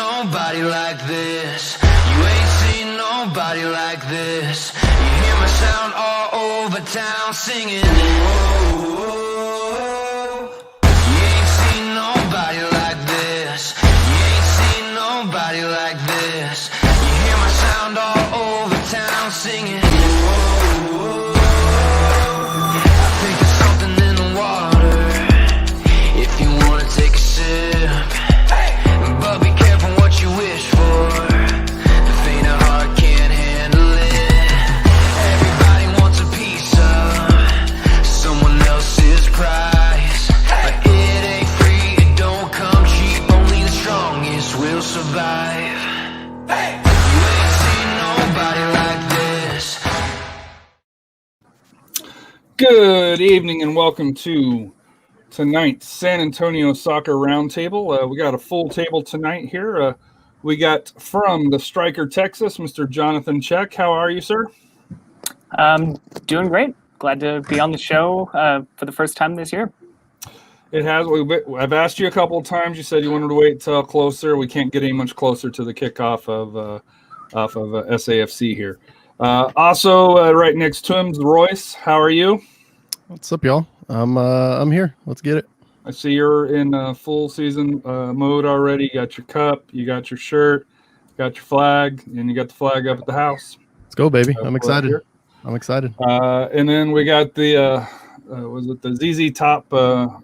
nobody like this. You ain't seen nobody like this. You hear my sound all over town singing. Whoa. You ain't seen nobody like this. You ain't seen nobody like this. You hear my sound all over town singing. Whoa. I think there's something in the water. If you wanna take a sip, but be careful what you wish for. The faint of heart can't handle it. Everybody wants a piece of someone else's prize, but it ain't free, it don't come cheap. Only the strongest will survive. You ain't seen nobody like this. Good evening and welcome to tonight's San Antonio Soccer Roundtable. We got a full table tonight here. We got from the Striker, Texas, Mr. Jonathan Check. How are you, sir? Doing great. Glad to be on the show for the first time this year. It has. I've asked you a couple of times. You said you wanted to wait till closer. We can't get any much closer to the kickoff of SAFC here. Also, right next to him is Royce. How are you? What's up, y'all? I'm here. Let's get it. I see you're in full season mode already. You got your cup, you got your shirt, you got your flag, and you got the flag up at the house. Let's go, baby. I'm excited. I'm excited. And then we got the was it the ZZ Top? Was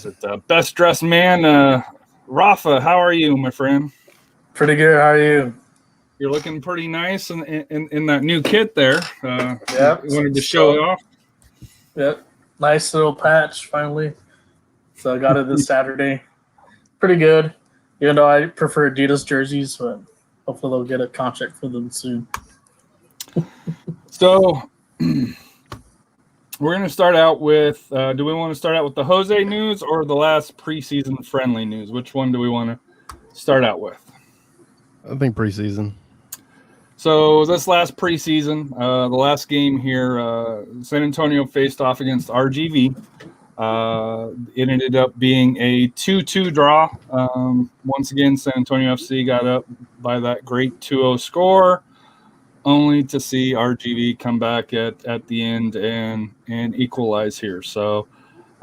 it best dressed man? Rafa, how are you, my friend? Pretty good. How are you? You're looking pretty nice in that new kit there. Yep. Wanted to show it off. Yep. Nice little patch finally. So I got it this Saturday. Pretty good. Even though I prefer Adidas jerseys, but hopefully they'll get a contract for them soon. So we're going to start out with, do we want to start out with the Jose news or the last preseason friendly news? Which one do we want to start out with? I think preseason. So this last preseason, the last game here, San Antonio faced off against RGV. It ended up being a 2-2 draw. Once again, San Antonio FC got up by that great 2-0 score, only to see RGV come back at the end and equalize here. So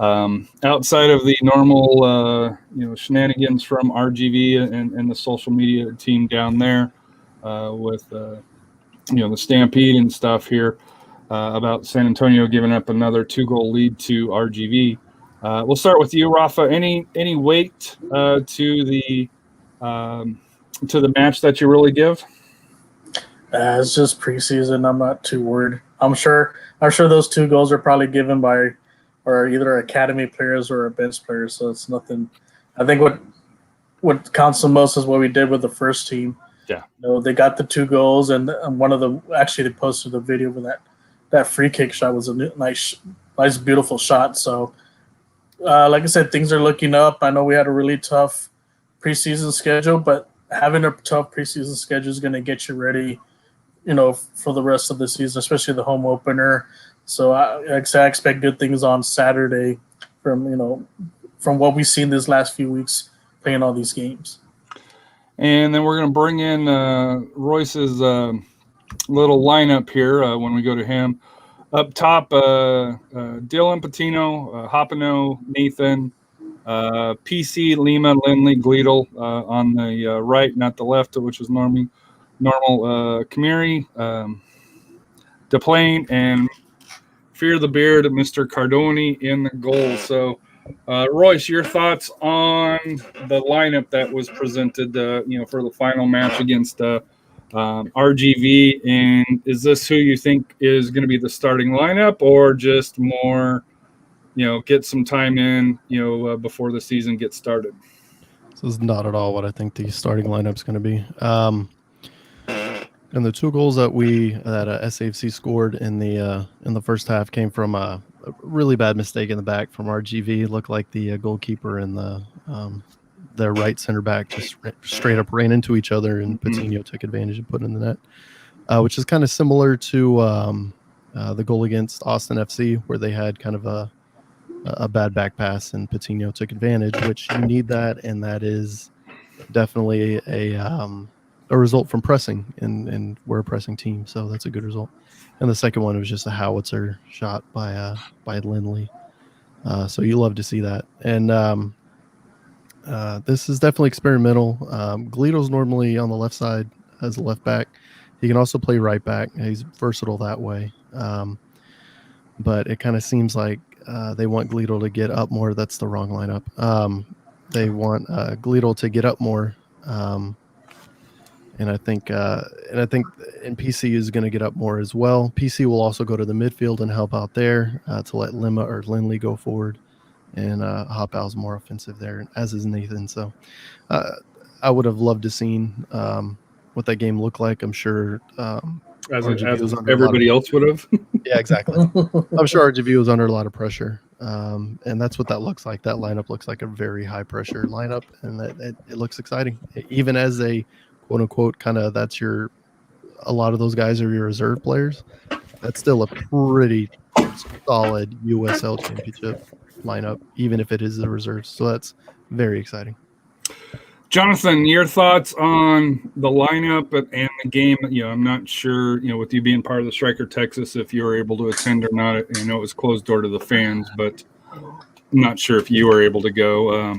outside of the normal shenanigans from RGV and the social media team down there, with the Stampede and stuff here about San Antonio giving up another 2-goal lead to RGV. We'll start with you, Rafa. Any weight to the match that you really give? It's just preseason. I'm not too worried. I'm sure those 2 goals are probably given by or either academy players or a bench player. So it's nothing. I think what counts the most is what we did with the first team. Yeah, they got the 2 goals, and one of them actually they posted a video where that free kick shot was a nice, beautiful shot. So, like I said, things are looking up. I know we had a really tough preseason schedule, but having a tough preseason schedule is going to get you ready, for the rest of the season, especially the home opener. So, I expect good things on Saturday from what we've seen these last few weeks playing all these games. And then we're going to bring in Royce's little lineup here when we go to him. Up top, Dylan Patino, Hopino, Nathan, PC, Lima, Lindley, Gleedle on the right, not the left, which is normal Kamiri, DePlane, and Fear the Beard, Mr. Cardoni in the goal. So, Royce, your thoughts on the lineup that was presented, for the final match against RGV, and is this who you think is going to be the starting lineup, or just more, get some time in, before the season gets started? This is not at all what I think the starting lineup is going to be. And the 2 goals that SAFC scored in the first half came from a really bad mistake in the back from RGV. It looked like the goalkeeper and their right center back just straight up ran into each other, and Patino took advantage and put it in the net, which is kind of similar to the goal against Austin FC, where they had kind of a bad back pass and Patino took advantage, which you need that, and that is definitely a result from pressing, and we're a pressing team, so that's a good result. And the second one was just a howitzer shot by Lindley. So you love to see that. And this is definitely experimental. Gleedle's normally on the left side as a left back. He can also play right back. He's versatile that way. But it kind of seems like they want Gleedle to get up more. That's the wrong lineup. They want Gleedle to get up more. And I think PC is going to get up more as well. PC will also go to the midfield and help out there to let Lima or Lindley go forward. And Hopal's more offensive there, as is Nathan. So I would have loved to seen what that game looked like. I'm sure As RGV was under everybody else would have. yeah, exactly. I'm sure RGV was under a lot of pressure, and that's what that looks like. That lineup looks like a very high pressure lineup, and it looks exciting. Even as a quote unquote kind of a lot of those guys are your reserve players. That's still a pretty solid USL championship lineup, even if it is the reserves. So that's very exciting. Jonathan, your thoughts on the lineup and the game? I'm not sure, with you being part of the Striker Texas, if you were able to attend or not. I know it was closed door to the fans, but I'm not sure if you were able to go.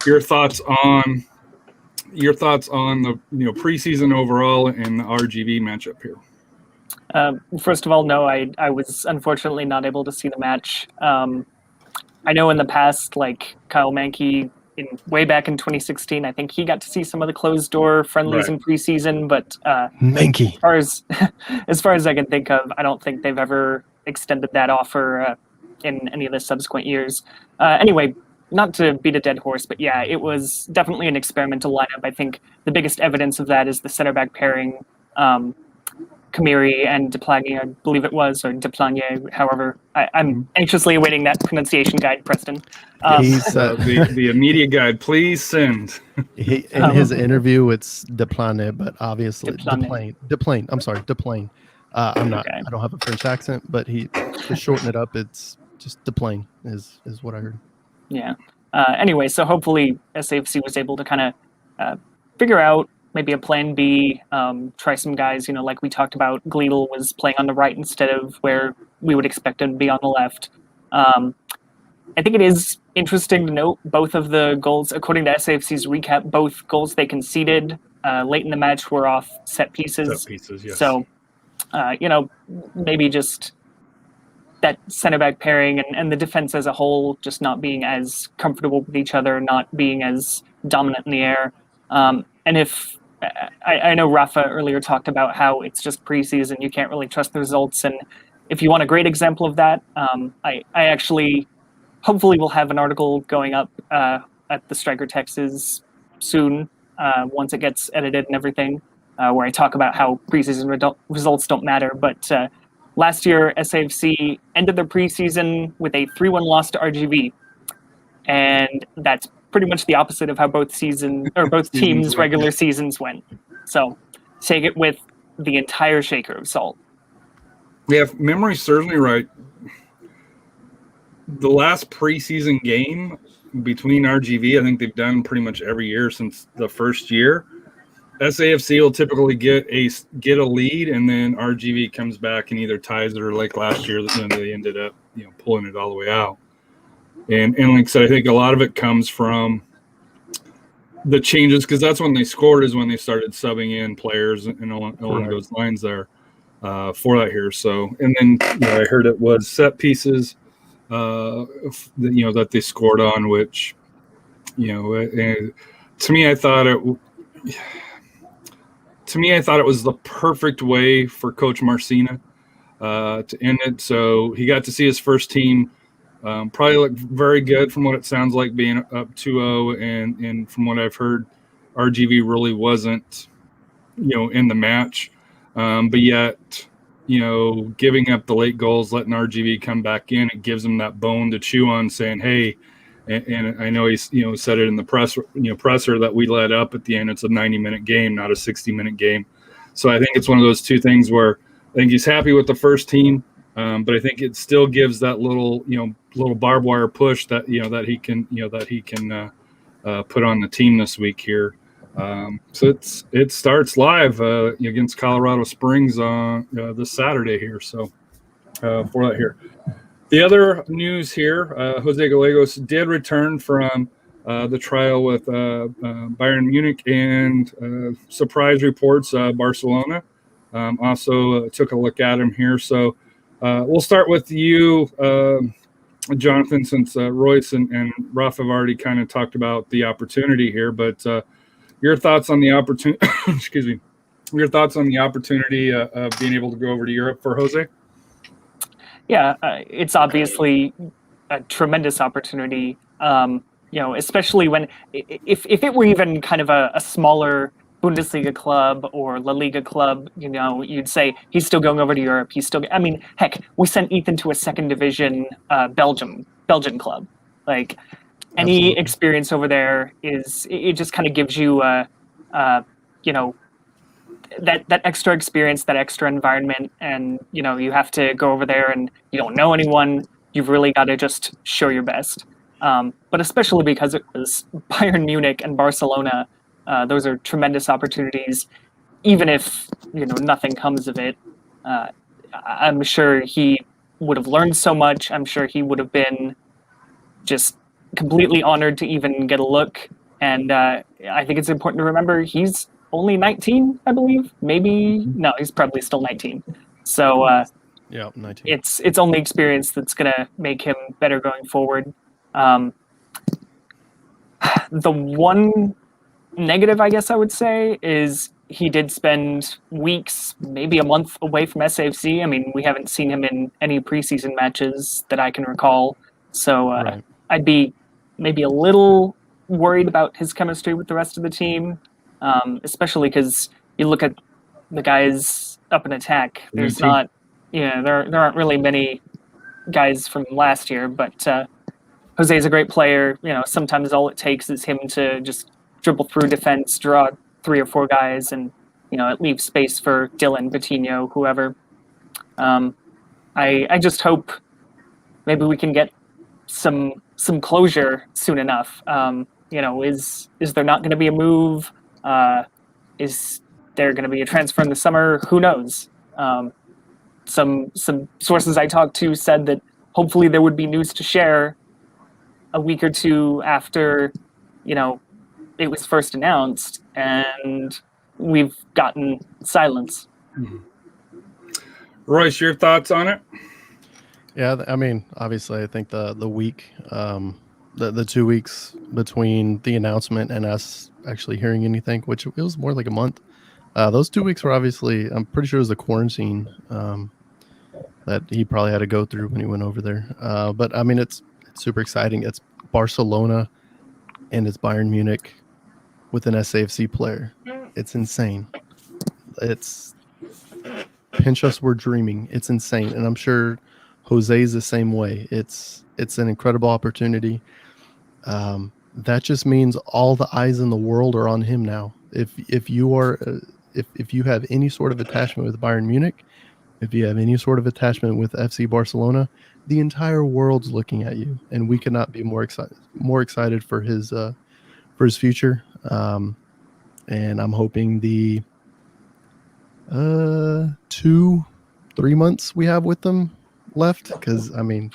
Your thoughts on the preseason overall and the RGV matchup here. First of all, no, I was unfortunately not able to see the match. I know in the past, like Kyle Mankey, way back in 2016, I think he got to see some of the closed door friendlies in preseason. But Mankey, as far as I can think of, I don't think they've ever extended that offer in any of the subsequent years. Anyway, not to beat a dead horse, but yeah, it was definitely an experimental lineup. I think the biggest evidence of that is the center back pairing. Kamiri and Deplagne, I believe it was, or Deplagne, however. I'm anxiously awaiting that pronunciation guide, Preston. The media guide, please send. In his interview, it's Deplagne, but obviously Deplagne. I'm sorry, Deplagne. I'm not. Okay. I don't have a French accent, but to shorten it up, it's just Deplagne is what I heard. Yeah. Anyway, so hopefully SAFC was able to kind of figure out maybe a plan B, try some guys, like we talked about, Gleedle was playing on the right instead of where we would expect him to be on the left. I think it is interesting to note both of the goals, according to SAFC's recap, both goals they conceded late in the match were off set pieces. Yes. So, maybe just that center back pairing and the defense as a whole just not being as comfortable with each other, not being as dominant in the air. And if I know Rafa earlier talked about how it's just preseason, you can't really trust the results. And if you want a great example of that, I actually hopefully will have an article going up at the Striker Texas soon, once it gets edited and everything, where I talk about how preseason results don't matter. But last year, SAFC ended their preseason with a 3-1 loss to RGV. And that's pretty much the opposite of how both teams' regular seasons went. So take it with the entire shaker of salt. Yeah, if memory serves me right, the last preseason game between RGV, I think they've done pretty much every year since the first year. SAFC will typically get a lead, and then RGV comes back and either ties it or, like last year, then they ended up pulling it all the way out. And like I said, I think a lot of it comes from the changes, because that's when they scored, is when they started subbing in players and along those lines there for that here. So, and then I heard it was set pieces, that they scored on, which, to me, I thought it was the perfect way for Coach Marcina to end it. So he got to see his first team. Probably looked very good from what it sounds like, being up 2-0, and from what I've heard, RGV really wasn't, in the match. But yet, giving up the late goals, letting RGV come back in, it gives them that bone to chew on, saying, hey, and I know he's, said it in the presser that we let up at the end. It's a 90-minute game, not a 60-minute game. So I think it's one of those two things where I think he's happy with the first team. But I think it still gives that little barbed wire push that he can put on the team this week here. So it starts live against Colorado Springs on this Saturday here. So for that here. The other news here, Jose Gallegos did return from the trial with Bayern Munich and surprise reports, Barcelona. Also took a look at him here. So we'll start with you, Jonathan, since Royce and Rafa have already kind of talked about the opportunity here. But your thoughts on the opportunity, excuse me, your thoughts on the opportunity of being able to go over to Europe for Jose? Yeah, it's obviously a tremendous opportunity. Especially when if it were even kind of a smaller Bundesliga club or La Liga club, you'd say he's still going over to Europe. I mean, heck, we sent Ethan to a second division Belgian club. Like any Absolutely. experience over there it just kind of gives you that extra experience, that extra environment, and you have to go over there and you don't know anyone. You've really got to just show your best. But especially because it was Bayern Munich and Barcelona, those are tremendous opportunities. Even if nothing comes of it, I'm sure he would have learned so much. I'm sure he would have been just completely honored to even get a look. And I think it's important to remember he's only 19, I believe. Maybe no, he's probably still 19. So Yeah, 19. it's only experience that's gonna make him better going forward. The one negative, I guess I would say, is he did spend weeks, maybe a month away from SAFC. I mean, we haven't seen him in any preseason matches that I can recall. So Right. I'd be maybe a little worried about his chemistry with the rest of the team, especially because you look at the guys up in attack. There's team. not, there aren't really many guys from last year, but Jose's a great player. Sometimes all it takes is him to just dribble through defense, draw 3 or 4 guys, and it leaves space for Dylan, Coutinho, whoever. I just hope maybe we can get some closure soon enough. Is there not going to be a move? Is there going to be a transfer in the summer? Who knows? Some sources I talked to said that hopefully there would be news to share a week or two after, it was first announced, and we've gotten silence. Royce, your thoughts on it? Yeah, I mean, obviously, I think the week, the 2 weeks between the announcement and us actually hearing anything, which it was more like a month. Those 2 weeks were obviously, I'm pretty sure it was the quarantine that he probably had to go through when he went over there. But I mean, it's super exciting. It's Barcelona and it's Bayern Munich with an SAFC player. It's insane. It's pinch us, we're dreaming. It's insane, and I'm sure Jose's the same way. It's an incredible opportunity. That just means all the eyes in the world are on him now. If you are if you have any sort of attachment with Bayern Munich, if you have any sort of attachment with FC Barcelona, the entire world's looking at you, and we could not be more excited for his future. And I'm hoping the 2-3 months we have with them left, because I mean,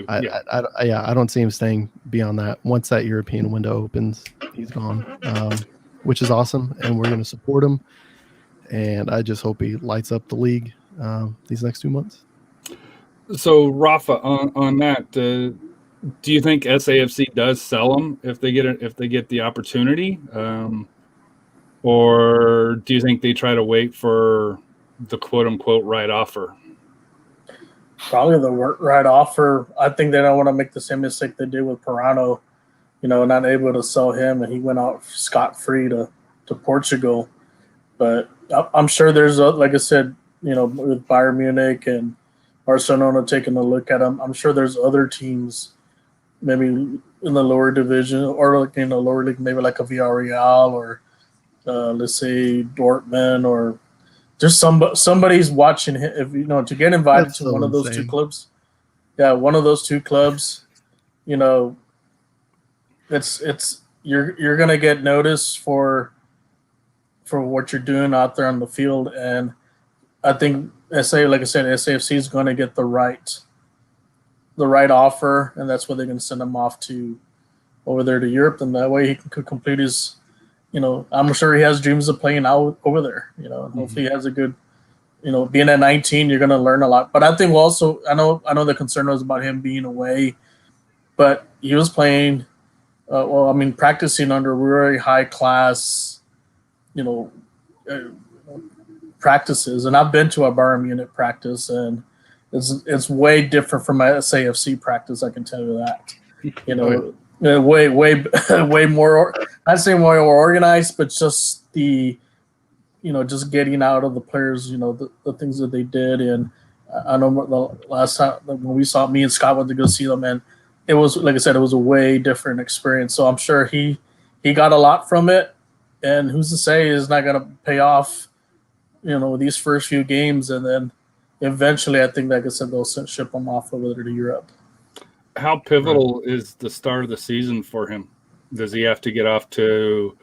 I don't see him staying beyond that. Once that European window opens, he's gone, which is awesome, and we're going to support him. And I just hope he lights up the league these next 2 months. So Rafa, on that, do you think SAFC does sell him if they get the opportunity, or do you think they try to wait for the quote unquote right offer? Probably the right offer. I think they don't want to make the same mistake they did with Pirano, not able to sell him, and he went out scot-free to Portugal. But I'm sure there's, like I said, with Bayern Munich and Barcelona taking a look at him, I'm sure there's other teams maybe in the lower division or like in the lower league, maybe like a Villarreal or let's say Dortmund, or just somebody's watching him. If to get invited That's to so one of those insane. 2 clubs, one of those 2 clubs, it's you're gonna get noticed for what you're doing out there on the field, and I think like I said, SAFC is going to get the right offer, and that's where they're going to send him off to over there to Europe, and that way he could complete his. I'm sure he has dreams of playing out over there. And hopefully he has a good. Being at 19, you're going to learn a lot. But I think also, I know the concern was about him being away, but he was playing. Practicing under very high class, practices, and I've been to a Bayern Munich practice, and it's way different from my SAFC practice. I can tell you that. Way way more. I'd say more organized, but just the, just getting out of the players, the things that they did, and I know the last time when me and Scott went to go see them, and it was, like I said, it was a way different experience. So I'm sure he got a lot from it, and who's to say it's not going to pay off, these first few games, and then eventually I think, like I said, they'll ship him off over there to Europe. How pivotal is the start of the season for him? Does he have to get off to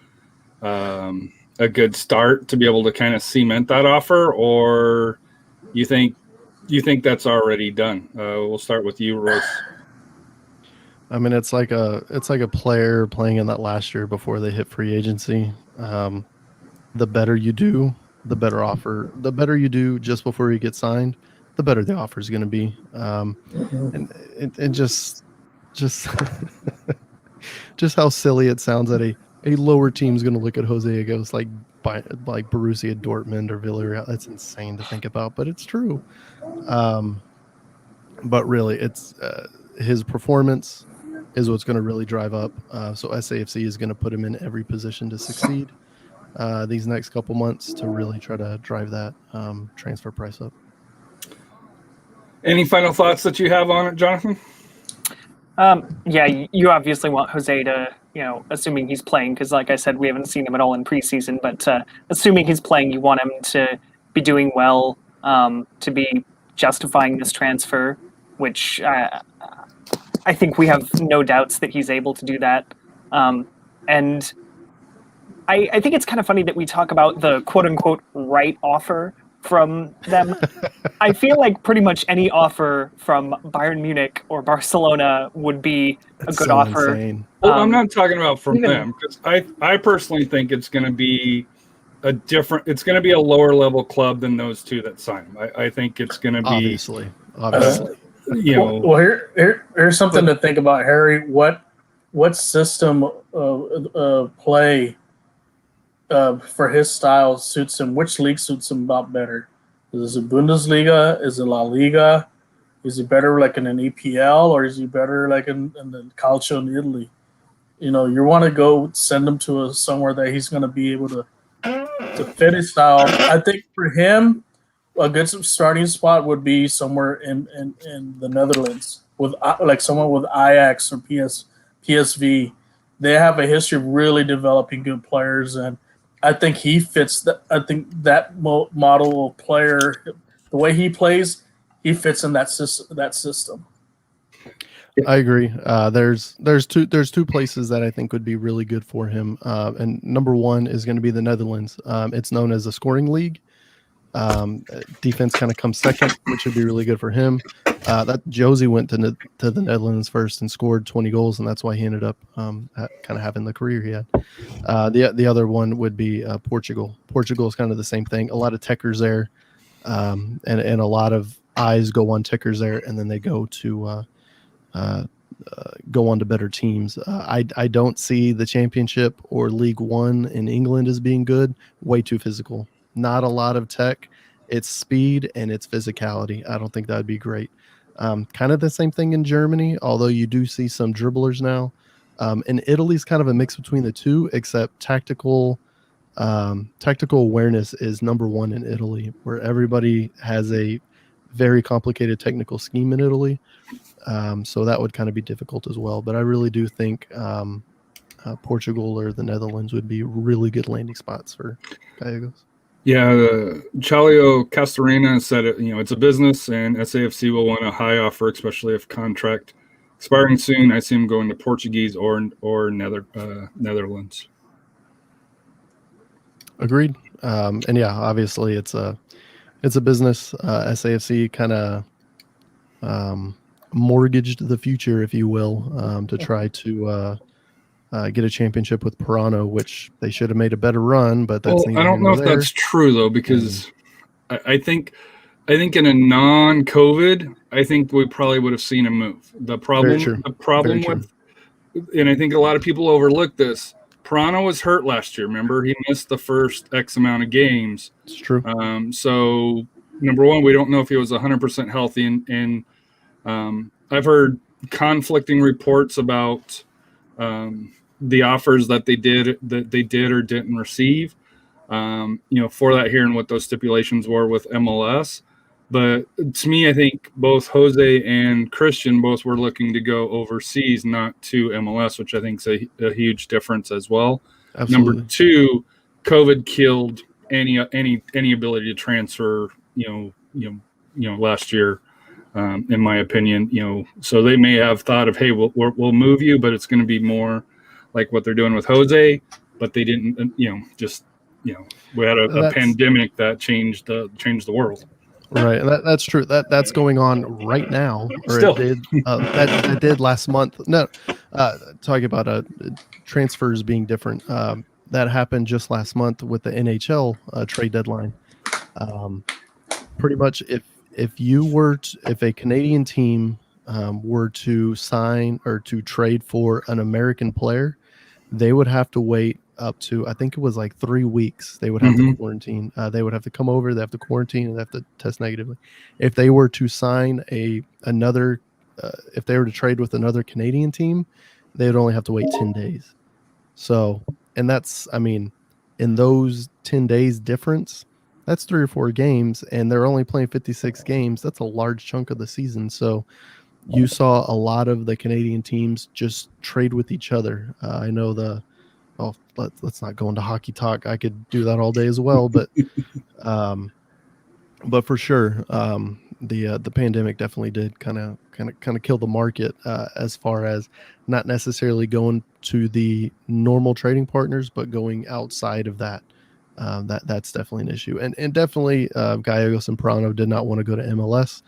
a good start to be able to kind of cement that offer, or you think that's already done? We'll start with you, Royce. I mean, it's like a player playing in that last year before they hit free agency. The better you do, the better offer. The better you do just before you get signed, the better the offer is going to be. And just just how silly it sounds that a lower team is going to look at Jose Agos like Borussia Dortmund or Villarreal. That's insane to think about, but it's true. But really, it's his performance is what's going to really drive up. So SAFC is going to put him in every position to succeed these next couple months to really try to drive that transfer price up. Any final thoughts that you have on it, Jonathan? Yeah, you obviously want Jose to, assuming he's playing, because like I said, we haven't seen him at all in preseason, but assuming he's playing, you want him to be doing well, to be justifying this transfer, which I think we have no doubts that he's able to do that. And I think it's kind of funny that we talk about the quote-unquote right offer from them. I feel like pretty much any offer from Bayern Munich or Barcelona would be a good offer. Insane. Well, I'm not talking about from them, because I personally think it's going to be it's going to be a lower level club than those two that sign him. I think it's going to be obviously. Well, here's something to think about, Harry. What system play for his style suits him? Which league suits him about better? Is it Bundesliga? Is it La Liga? Is he better like in an EPL, or is he better like in the Calcio in Italy? You want to go send him to somewhere that he's going to be able to fit his style. I think for him, a good starting spot would be somewhere in the Netherlands with like someone with Ajax or PSV. They have a history of really developing good players, and I think he fits. I think that model of player, the way he plays, he fits in that system. I agree. There's two places that I think would be really good for him, and number one is going to be the Netherlands. It's known as a scoring league. Defense kind of comes second, which would be really good for him. That Josie went to the Netherlands first and scored 20 goals, and that's why he ended up kind of having the career he had. The other one would be Portugal. Portugal is kind of the same thing. A lot of techers there, and a lot of eyes go on techers there, and then they go on to better teams. I don't see the Championship or League One in England as being good. Way too physical. Not a lot of tech. It's speed and it's physicality. I don't think that'd be great. Kind of the same thing in Germany, although you do see some dribblers now. And Italy's kind of a mix between the two, except tactical awareness is number one in Italy, where everybody has a very complicated technical scheme in Italy. So that would kind of be difficult as well. But I really do think Portugal or the Netherlands would be really good landing spots for Gallegos. Yeah, Chalio Castorena said it's a business, and SAFC will want a high offer, especially if contract expiring soon. I see him going to Portuguese or Netherlands. Agreed. And yeah, obviously it's a business. SAFC kind of mortgaged the future, if you will, to try to get a championship with Pirano, which they should have made a better run. But that's I don't know if that's true though, because I think in a non-COVID, I think we probably would have seen a move. The problem with, and I think a lot of people overlook this. Pirano was hurt last year. Remember, he missed the first X amount of games. It's true. So number one, we don't know if he was 100% healthy, and I've heard conflicting reports about the offers that they did or didn't receive. For that here and what those stipulations were with MLS. But to me, I think both Jose and Christian both were looking to go overseas, not to MLS, which I think is a huge difference as well. Absolutely. Number two, COVID killed any ability to transfer. Last year, in my opinion. So they may have thought of, hey, we'll move you, but it's going to be more like what they're doing with Jose. But they didn't. We had a pandemic that changed the world. Right, and that's true. That's going on right now, or Still. it did. That did last month. No, talking about transfers being different. That happened just last month with the NHL trade deadline. Pretty much, if a Canadian team were to sign or to trade for an American player, they would have to wait up to, I think it was like 3 weeks. They would have to quarantine. They would have to come over. They have to quarantine and they have to test negatively. If they were to sign if they were to trade with another Canadian team, they would only have to wait 10 days. So, and that's, in those 10 days difference, that's 3 or 4 games, and they're only playing 56 games. That's a large chunk of the season. So you saw a lot of the Canadian teams just trade with each other. I know let's not go into hockey talk. I could do that all day as well, but for sure, the pandemic definitely did kind of kill the market as far as not necessarily going to the normal trading partners, but going outside of that. That's definitely an issue, and definitely Gallegos and Pirano did not want to go to MLS,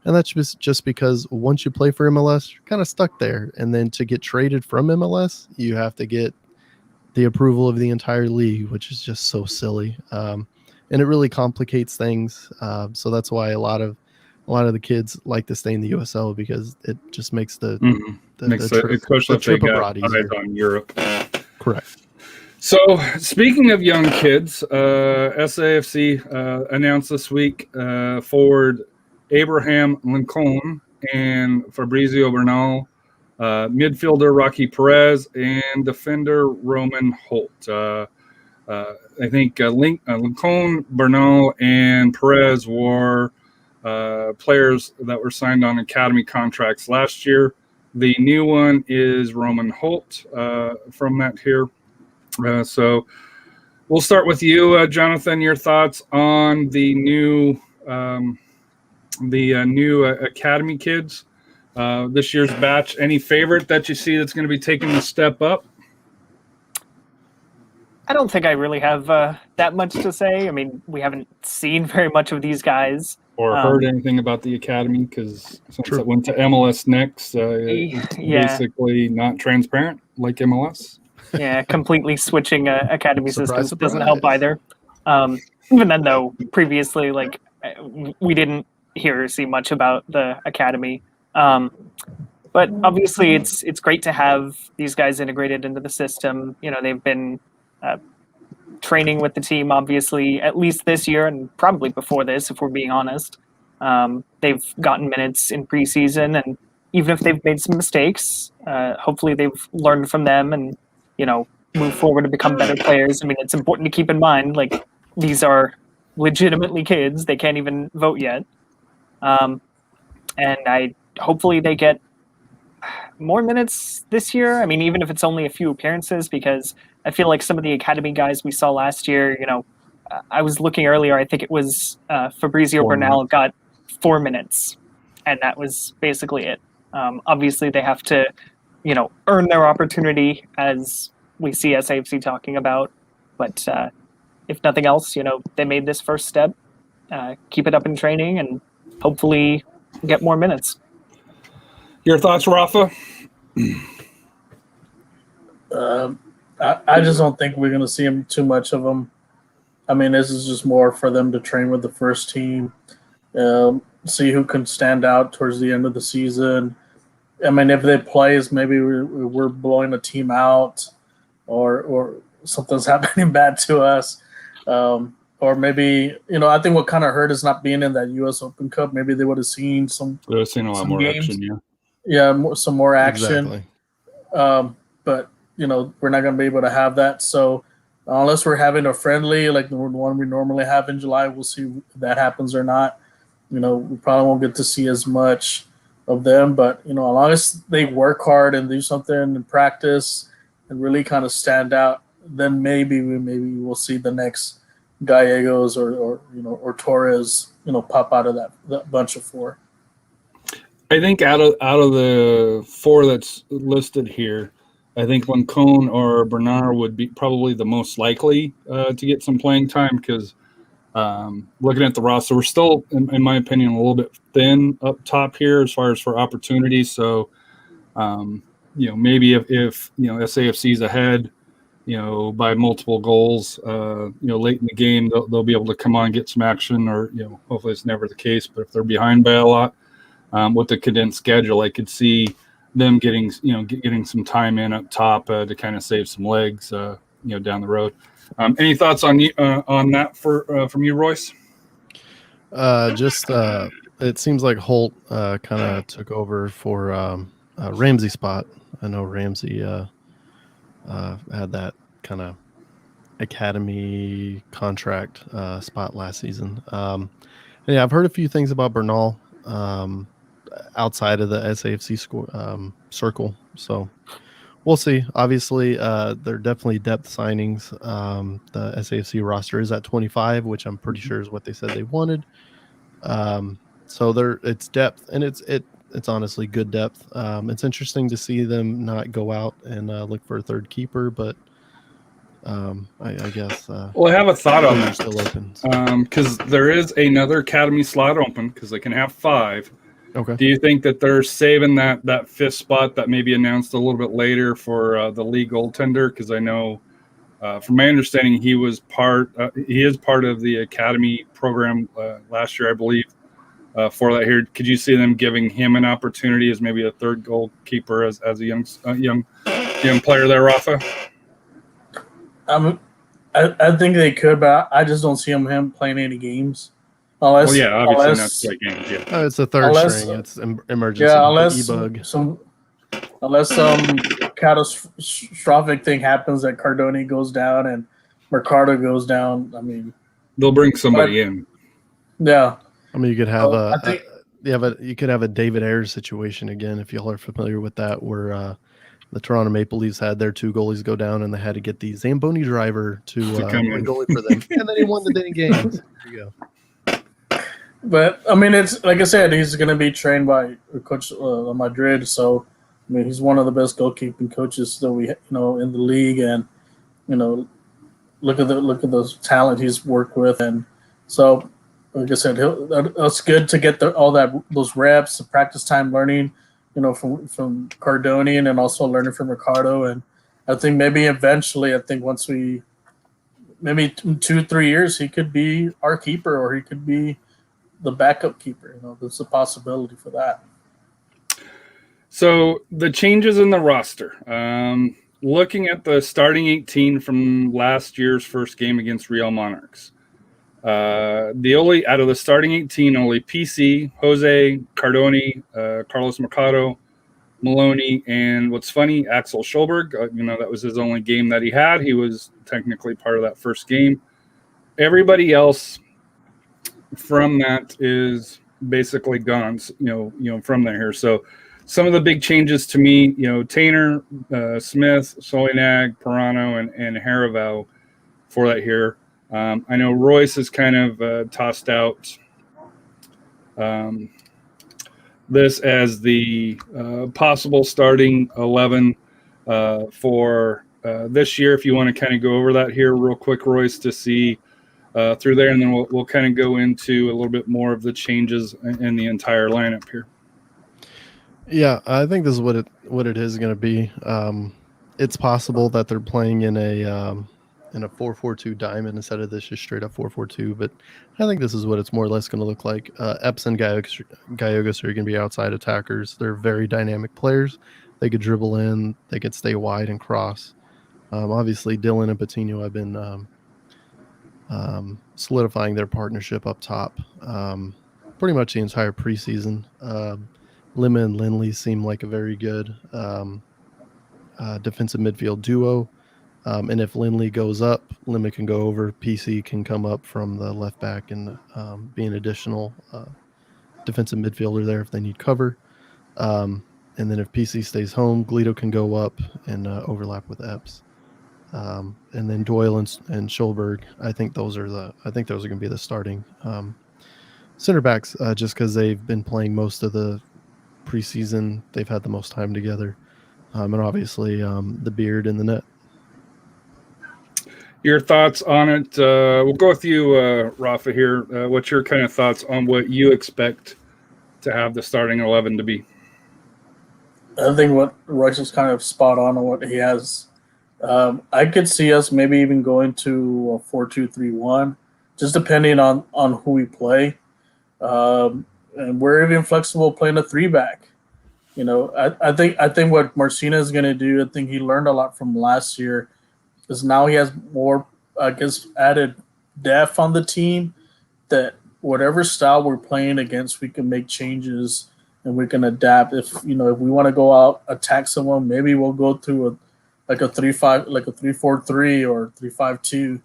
and that's just because once you play for MLS, you're kind of stuck there, and then to get traded from MLS, you have to get the approval of the entire league, which is just so silly, and it really complicates things. So that's why a lot of the kids like to stay in the USL, because it just makes the trip abroad easier. On Europe. Correct. So speaking of young kids, SAFC announced this week forward Abraham Lincoln and Fabrizio Bernal, midfielder Rocky Perez, and defender Roman Holt. I think Lincoln, Bernal, and Perez were players that were signed on academy contracts last year. The new one is Roman Holt from that here. So we'll start with you, Jonathan. Your thoughts on the new academy kids, this year's batch. Any favorite that you see that's going to be taking the step up? I don't think I really have that much to say. We haven't seen very much of these guys. Or heard anything about the academy, because since it went to MLS next, it's basically not transparent like MLS. Yeah, completely switching academy systems doesn't help either. Even then, though, previously, we didn't hear or see much about the academy. But obviously, it's great to have these guys integrated into the system. They've been training with the team, obviously, at least this year, and probably before this, if we're being honest. They've gotten minutes in preseason, and even if they've made some mistakes, hopefully they've learned from them and move forward to become better players. It's important to keep in mind, these are legitimately kids. They can't even vote yet. And hopefully they get more minutes this year. Even if it's only a few appearances, because I feel like some of the academy guys we saw last year, I was looking earlier, I think it was Fabrizio Bernal got 4 minutes, and that was basically it. Obviously, they have to, earn their opportunity, as we see SAFC talking about. But if nothing else, they made this first step. Keep it up in training and hopefully get more minutes. Your thoughts, Rafa? I just don't think we're going to see him too much of them. I mean, this is just more for them to train with the first team, see who can stand out towards the end of the season. I mean, if they play, maybe we're blowing a team out, or something's happening bad to us, or maybe I think what kind of hurt is not being in that U.S. Open Cup. Maybe they would have seen We've seen a lot more games. action, some more action. Exactly. But we're not going to be able to have that. So unless we're having a friendly like the one we normally have in July, we'll see if that happens or not. We probably won't get to see as much of them, but as long as they work hard and do something and practice and really kind of stand out, then maybe we'll see the next Gallegos or Torres pop out of that bunch of four. I think out of the four that's listed here, I think Lancone or Bernard would be probably the most likely to get some playing time because looking at the roster, we're still, in my opinion, a little bit thin up top here as far as for opportunities. So, maybe if SAFC's ahead, by multiple goals, late in the game, they'll be able to come on and get some action, or hopefully it's never the case. But if they're behind by a lot, with the condensed schedule, I could see them getting some time in up top to kind of save some legs, down the road. Any thoughts on that from you, Royce? It seems like Holt kind of took over for Ramsey spot. I know Ramsey had that kind of academy contract spot last season. Yeah, I've heard a few things about Bernal outside of the SAFC circle. So we'll see. Obviously, they're definitely depth signings. The SAFC roster is at 25, which I'm pretty sure is what they said they wanted. So it's depth, and it's honestly good depth. It's interesting to see them not go out and look for a third keeper, but I guess. Well, I have a thought on that. Still open because there is another academy slot open because they can have 5. Okay. Do you think that they're saving that 5th spot that may be announced a little bit later for the league goaltender? Because I know, from my understanding, he is part of the academy program last year, I believe. For that here, could you see them giving him an opportunity as maybe a third goalkeeper as a young player there, Rafa? I think they could, but I just don't see him playing any games. Obviously not play games. Yeah, it's a third string. It's emergency. Yeah, unless E-bug. some catastrophic thing happens that Cardoni goes down and Mercado goes down. I mean, they'll bring somebody in. Yeah, I mean, you could have you could have a David Ayers situation again if y'all are familiar with that, where the Toronto Maple Leafs had their 2 goalies go down and they had to get the Zamboni driver to play goalie for them, and then he won the dang games. There you go. But I mean, it's like I said, he's going to be trained by Coach Madrid. So I mean, he's one of the best goalkeeping coaches that we in the league, and look at those talent he's worked with, and so like I said, it's good to get those reps, the practice time, learning, from Cardoni, and also learning from Ricardo. And I think maybe eventually, once maybe 2-3 years, he could be our keeper, or he could be the backup keeper. There's a possibility for that. So the changes in the roster, looking at the starting 18 from last year's first game against Real Monarchs, out of the starting 18, only PC, Jose, Cardoni, Carlos Mercado, Maloney, and what's funny, Axel Schulberg. That was his only game that he had. He was technically part of that first game. Everybody else from that is basically gone, from there. So some of the big changes to me, Tainer, Smith, Solinag, Pirano, and Harival for that here. I know Royce has kind of tossed out this as the possible starting 11 for this year. If you want to kind of go over that here real quick, Royce, to see through there, and then we'll kind of go into a little bit more of the changes in the entire lineup here. Yeah, I think this is what it is going to be. It's possible that they're playing in a 4-4-2 diamond instead of this just straight up 4-4-2, but I think this is what it's more or less going to look like. Epps and Gallegos are going to be outside attackers. They're very dynamic players. They could dribble in, they could stay wide and cross. Obviously, Dylan and Patino have been solidifying their partnership up top pretty much the entire preseason. Lima and Lindley seem like a very good defensive midfield duo. And if Lindley goes up, Lima can go over. PC can come up from the left back and be an additional defensive midfielder there if they need cover. And then if PC stays home, Glito can go up and overlap with Epps. And then Doyle and Schulberg, I think those are going to be the starting center backs, just because they've been playing most of the preseason. They've had the most time together, and obviously the beard in the net. Your thoughts on it? We'll go with you, Rafa. Here, what's your kind of thoughts on what you expect to have the starting 11 to be? I think what Royce is kind of spot on what he has. I could see us maybe even going to a 4-2-3-1, just depending on who we play. And we're even flexible playing a 3-back. You know, I think what Marcina is going to do, I think he learned a lot from last year, is now he has more, I guess, added depth on the team, that whatever style we're playing against, we can make changes and we can adapt. If we want to go out, attack someone, maybe we'll go to a 3-5, like a 3-4-3 or 3-5-2,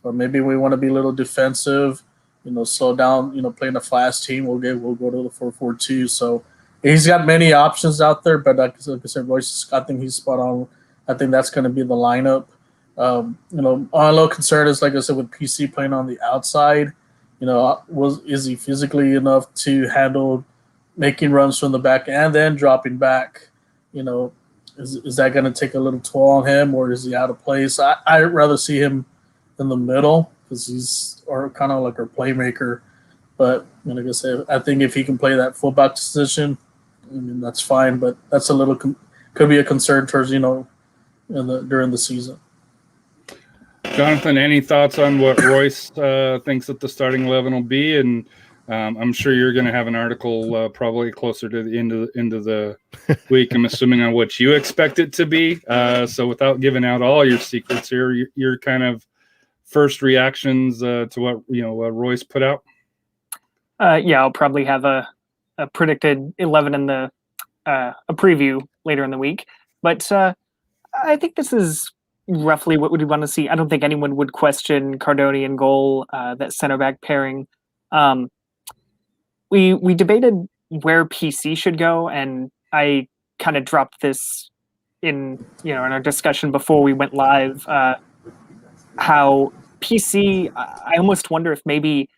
or maybe we want to be a little defensive, slow down, playing a fast team, we'll go to the 4-4-2. So he's got many options out there, but like I said, Royce, I think he's spot on. I think that's going to be the lineup. A little concern is, like I said, with PC playing on the outside, is he physically enough to handle making runs from the back and then dropping back? Is that going to take a little toll on him, or is he out of place? I'd rather see him in the middle because he's kind of like our playmaker. But like I said, I think if he can play that fullback position, that's fine. But that's a little could be a concern towards during the season. Jonathan, any thoughts on what Royce thinks that the starting 11 will be? And I'm sure you're going to have an article probably closer to the end of the week, I'm assuming, on what you expect it to be. So without giving out all your secrets here, your kind of first reactions to what what Royce put out. Yeah, I'll probably have a predicted 11 in the a preview later in the week. But I think this is roughly what we want to see. I don't think anyone would question Cardone in goal, that center back pairing. We debated where PC should go, and I kind of dropped this in our discussion before we went live. How PC, I almost wonder if maybe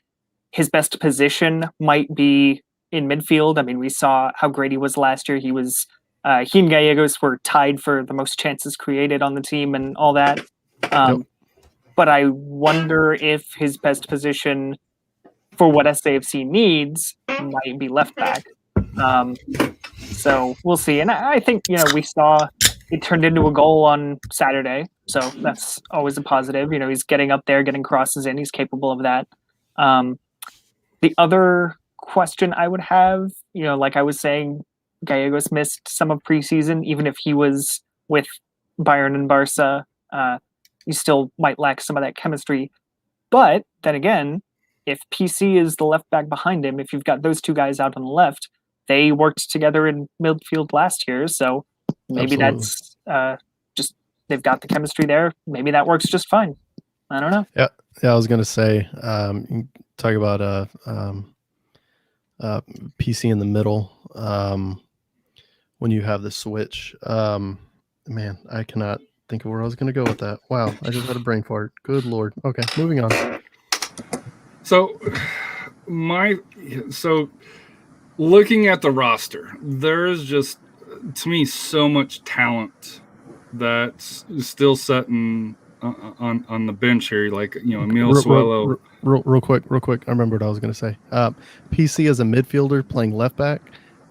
his best position might be in midfield. I mean, we saw how great he was last year. He and Gallegos were tied for the most chances created on the team and all that. But I wonder if his best position for what SAFC needs might be left back. So we'll see. And I think, we saw it turned into a goal on Saturday. So that's always a positive. He's getting up there, getting crosses in. He's capable of that. The other question I would have, like I was saying, Gallegos missed some of preseason. Even if he was with Bayern and Barca, you still might lack some of that chemistry. But then again, if PC is the left back behind him, if you've got those two guys out on the left, they worked together in midfield last year. So maybe that's just they've got the chemistry there. Maybe that works just fine. I don't know. Yeah, I was going to say, talk about PC in the middle. When you have the switch, man, I cannot think of where I was going to go with that. Wow, I just had a brain fart. Good Lord. Okay, moving on. So looking at the roster, there is just, to me, so much talent that's still sitting on the bench here. Like, Emil Suelo. Real quick. I remember what I was going to say. PC as a midfielder playing left back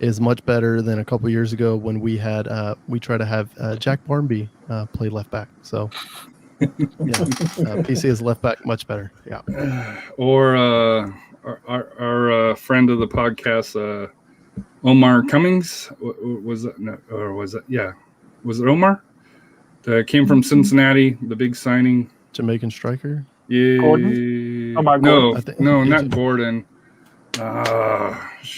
is much better than a couple years ago when we tried to have Jack Barnby play left back. So, PC as left back, much better. Yeah. Or our friend of the podcast, Omar Cummings, was it? No, or was it? Yeah, was it Omar? That came from Cincinnati, the big signing. Jamaican striker. Yeah. Gordon? Omar No, Gordon. no, not Gordon.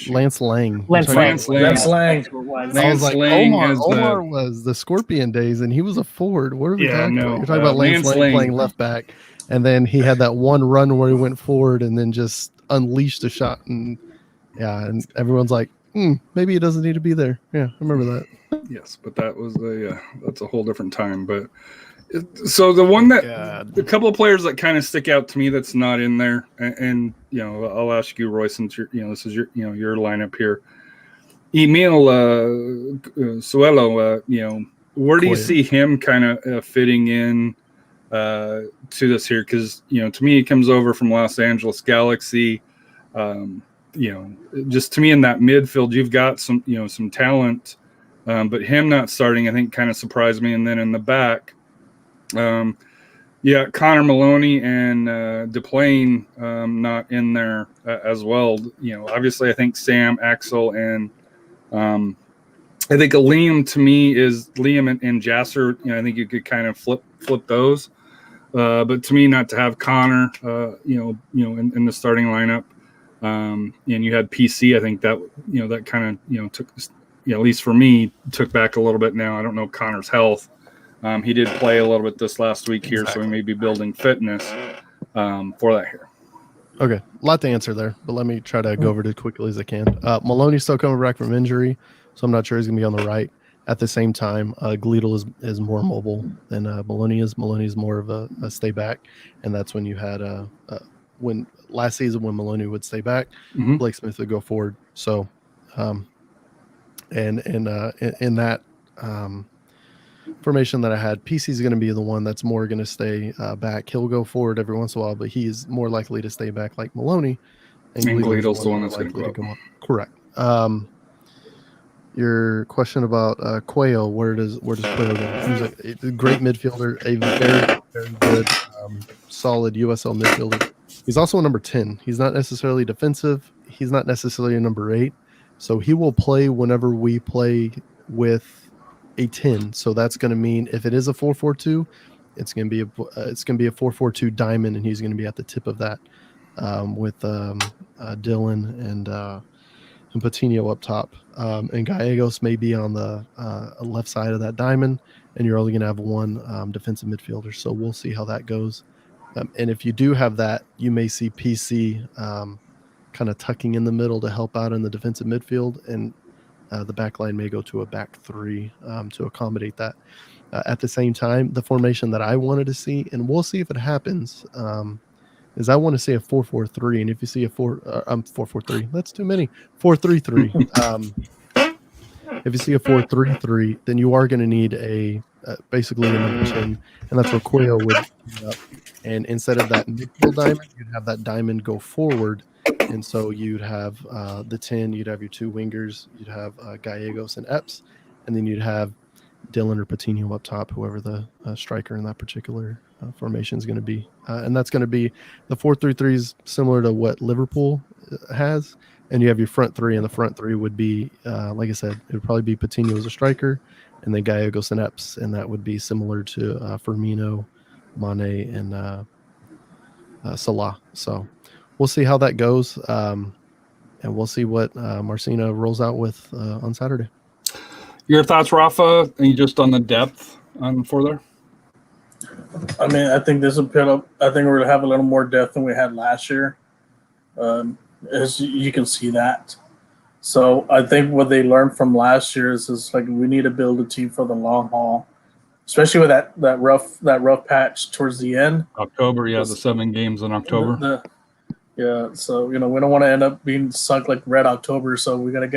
Lance Lang. Lance Lang. Lance Lang. That's what it was. I was like, Lang Omar, is the- Omar was the Scorpion days, and he was a forward. What are we talking no, about? You're talking about Lance Lang playing left back, and then he had that one run where he went forward and then just unleashed a shot, and everyone's like, maybe he doesn't need to be there. Yeah, I remember that. Yes, but that was that's a whole different time. But so the one that the couple of players that kind of stick out to me that's not in there, and I'll ask you, Roy, since this is your lineup here. Emil Suelo, where do you see him kind of fitting in to this here? Because to me, he comes over from Los Angeles Galaxy. Just to me in that midfield, you've got some talent. But him not starting, I think, kind of surprised me. And then in the back, Connor Maloney and DePlane not in there as well. Obviously, I think Sam, Axel, and I think Liam to me is Liam and Jasser. I think you could kind of flip those. But to me, not to have Connor, in the starting lineup, and you had PC. I think that that kind of took. At least for me, took back a little bit now. I don't know Connor's health. He did play a little bit this last week here, so he may be building fitness for that here. Okay, a lot to answer there, but let me try to go over it as quickly as I can. Maloney's still coming back from injury, so I'm not sure he's going to be on the right. At the same time, Gleedle is more mobile than Maloney is. Maloney's more of a stay back, and that's when you had when last season when Maloney would stay back, Blake Smith would go forward. So. And in that formation that I had, PC is going to be the one that's more going to stay back. He'll go forward every once in a while, but he's more likely to stay back like Maloney. And Gleedle's the one that's going to go up. Correct. Your question about Cuello, where does Cuello go? He's a great midfielder, a very, very good, solid USL midfielder. He's also a number 10. He's not necessarily defensive. He's not necessarily a number 8. So he will play whenever we play with a 10. So that's going to mean if it is a 4-4-2, it's going to be a 4-4-2 diamond, and he's going to be at the tip of that with Dylan and Patino up top, and Gallegos may be on the left side of that diamond, and you're only going to have one defensive midfielder. So we'll see how that goes. And if you do have that, you may see PC. Kind of tucking in the middle to help out in the defensive midfield, and the back line may go to a back 3 to accommodate that. At the same time, the formation that I wanted to see, and we'll see if it happens, is I want to see a 4-4-3, and if you see a 4-4-3, that's too many. 4-3-3. If you see a 4-3-3, then you are going to need basically a number 10, and that's where Cuello would be up. And instead of that midfield diamond, you'd have that diamond go forward. And so you'd have the 10, you'd have your 2 wingers, you'd have Gallegos and Epps, and then you'd have Dylan or Patino up top, whoever the striker in that particular formation is going to be. And that's going to be the 4-3-3 is similar to what Liverpool has. And you have your front 3, and the front 3 would be, like I said, it would probably be Patino as a striker, and then Gallegos and Epps, and that would be similar to Firmino, Mane, and Salah. So we'll see how that goes, and we'll see what Marcina rolls out with on Saturday. Your thoughts, Rafa? And just on the depth for there? I mean, I think this will put up. I think we're going to have a little more depth than we had last year. As you can see that. So I think what they learned from last year is like we need to build a team for the long haul, especially with that rough patch towards the end. October, the 7 games in October. Yeah, so we don't want to end up being sunk like Red October. So we gotta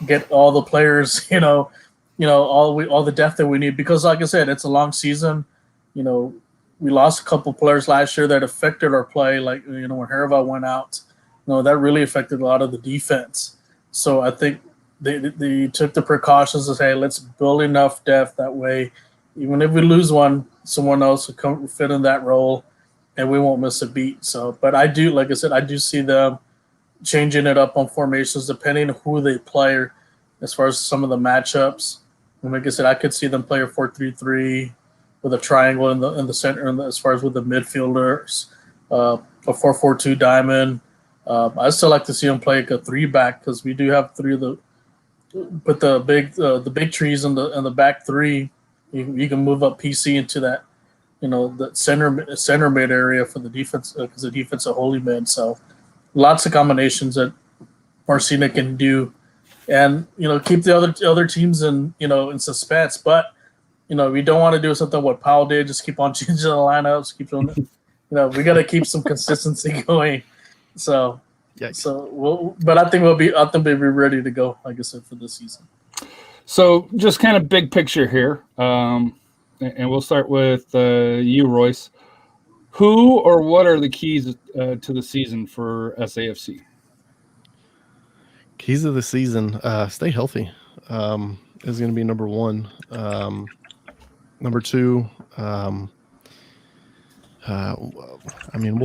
get all the players, all the depth that we need because, like I said, it's a long season. You know, we lost a couple players last year that affected our play. Like when Herva went out, that really affected a lot of the defense. So I think they took the precautions to say, let's build enough depth that way, even if we lose one, someone else will come fit in that role, and we won't miss a beat. So, but I do, like I said, I do see them changing it up on formations depending on who they play as far as some of the matchups. And like I said, I could see them play a 4-3-3 with a triangle in the center, and as far as with the midfielders, a 4-4-2 diamond. I still like to see them play like a three back because we do have three of the put the big trees in the back three. You can move up PC into that the center mid area for the defense because the defense is a holy mid. So lots of combinations that Marcina can do, and keep the other teams in suspense. But we don't want to do something what Powell did, just keep on changing the lineups, keep doing we got to keep some consistency going. So Yikes. but I think we'll be ready to go, like I said, for this season. So just kind of big picture here, and we'll start with you, Royce. Who or what are the keys to the season for SAFC? Keys of the season: stay healthy is going to be number one. Number two, we'll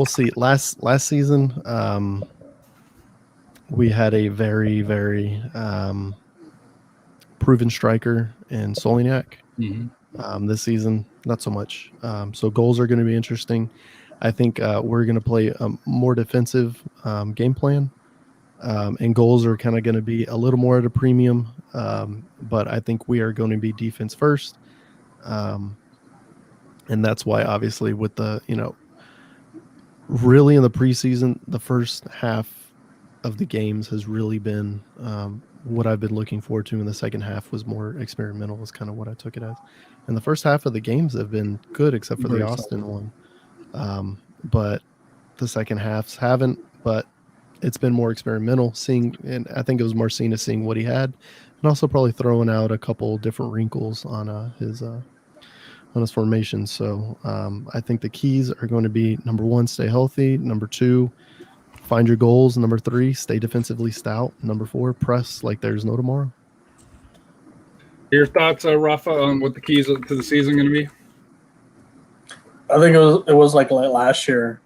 see. Last season, we had a very, very proven striker in Solignac. Mm-hmm. This season, not so much. So goals are going to be interesting. I think we're going to play a more defensive game plan, and goals are kind of going to be a little more at a premium. But I think we are going to be defense first. And that's why, obviously, with the, really in the preseason, the first half of the games has really been what I've been looking forward to. In the second half was more experimental, is kind of what I took it as. And the first half of the games have been good, except for the Austin one. But the second halves haven't, but it's been more experimental, and I think it was Marcina seeing what he had, and also probably throwing out a couple different wrinkles on his formation. So I think the keys are going to be, number one, stay healthy. Number two, find your goals. Number three, stay defensively stout. Number four, press like there's no tomorrow. Your thoughts, Rafa, on what the keys to the season going to be? I think it was like last year.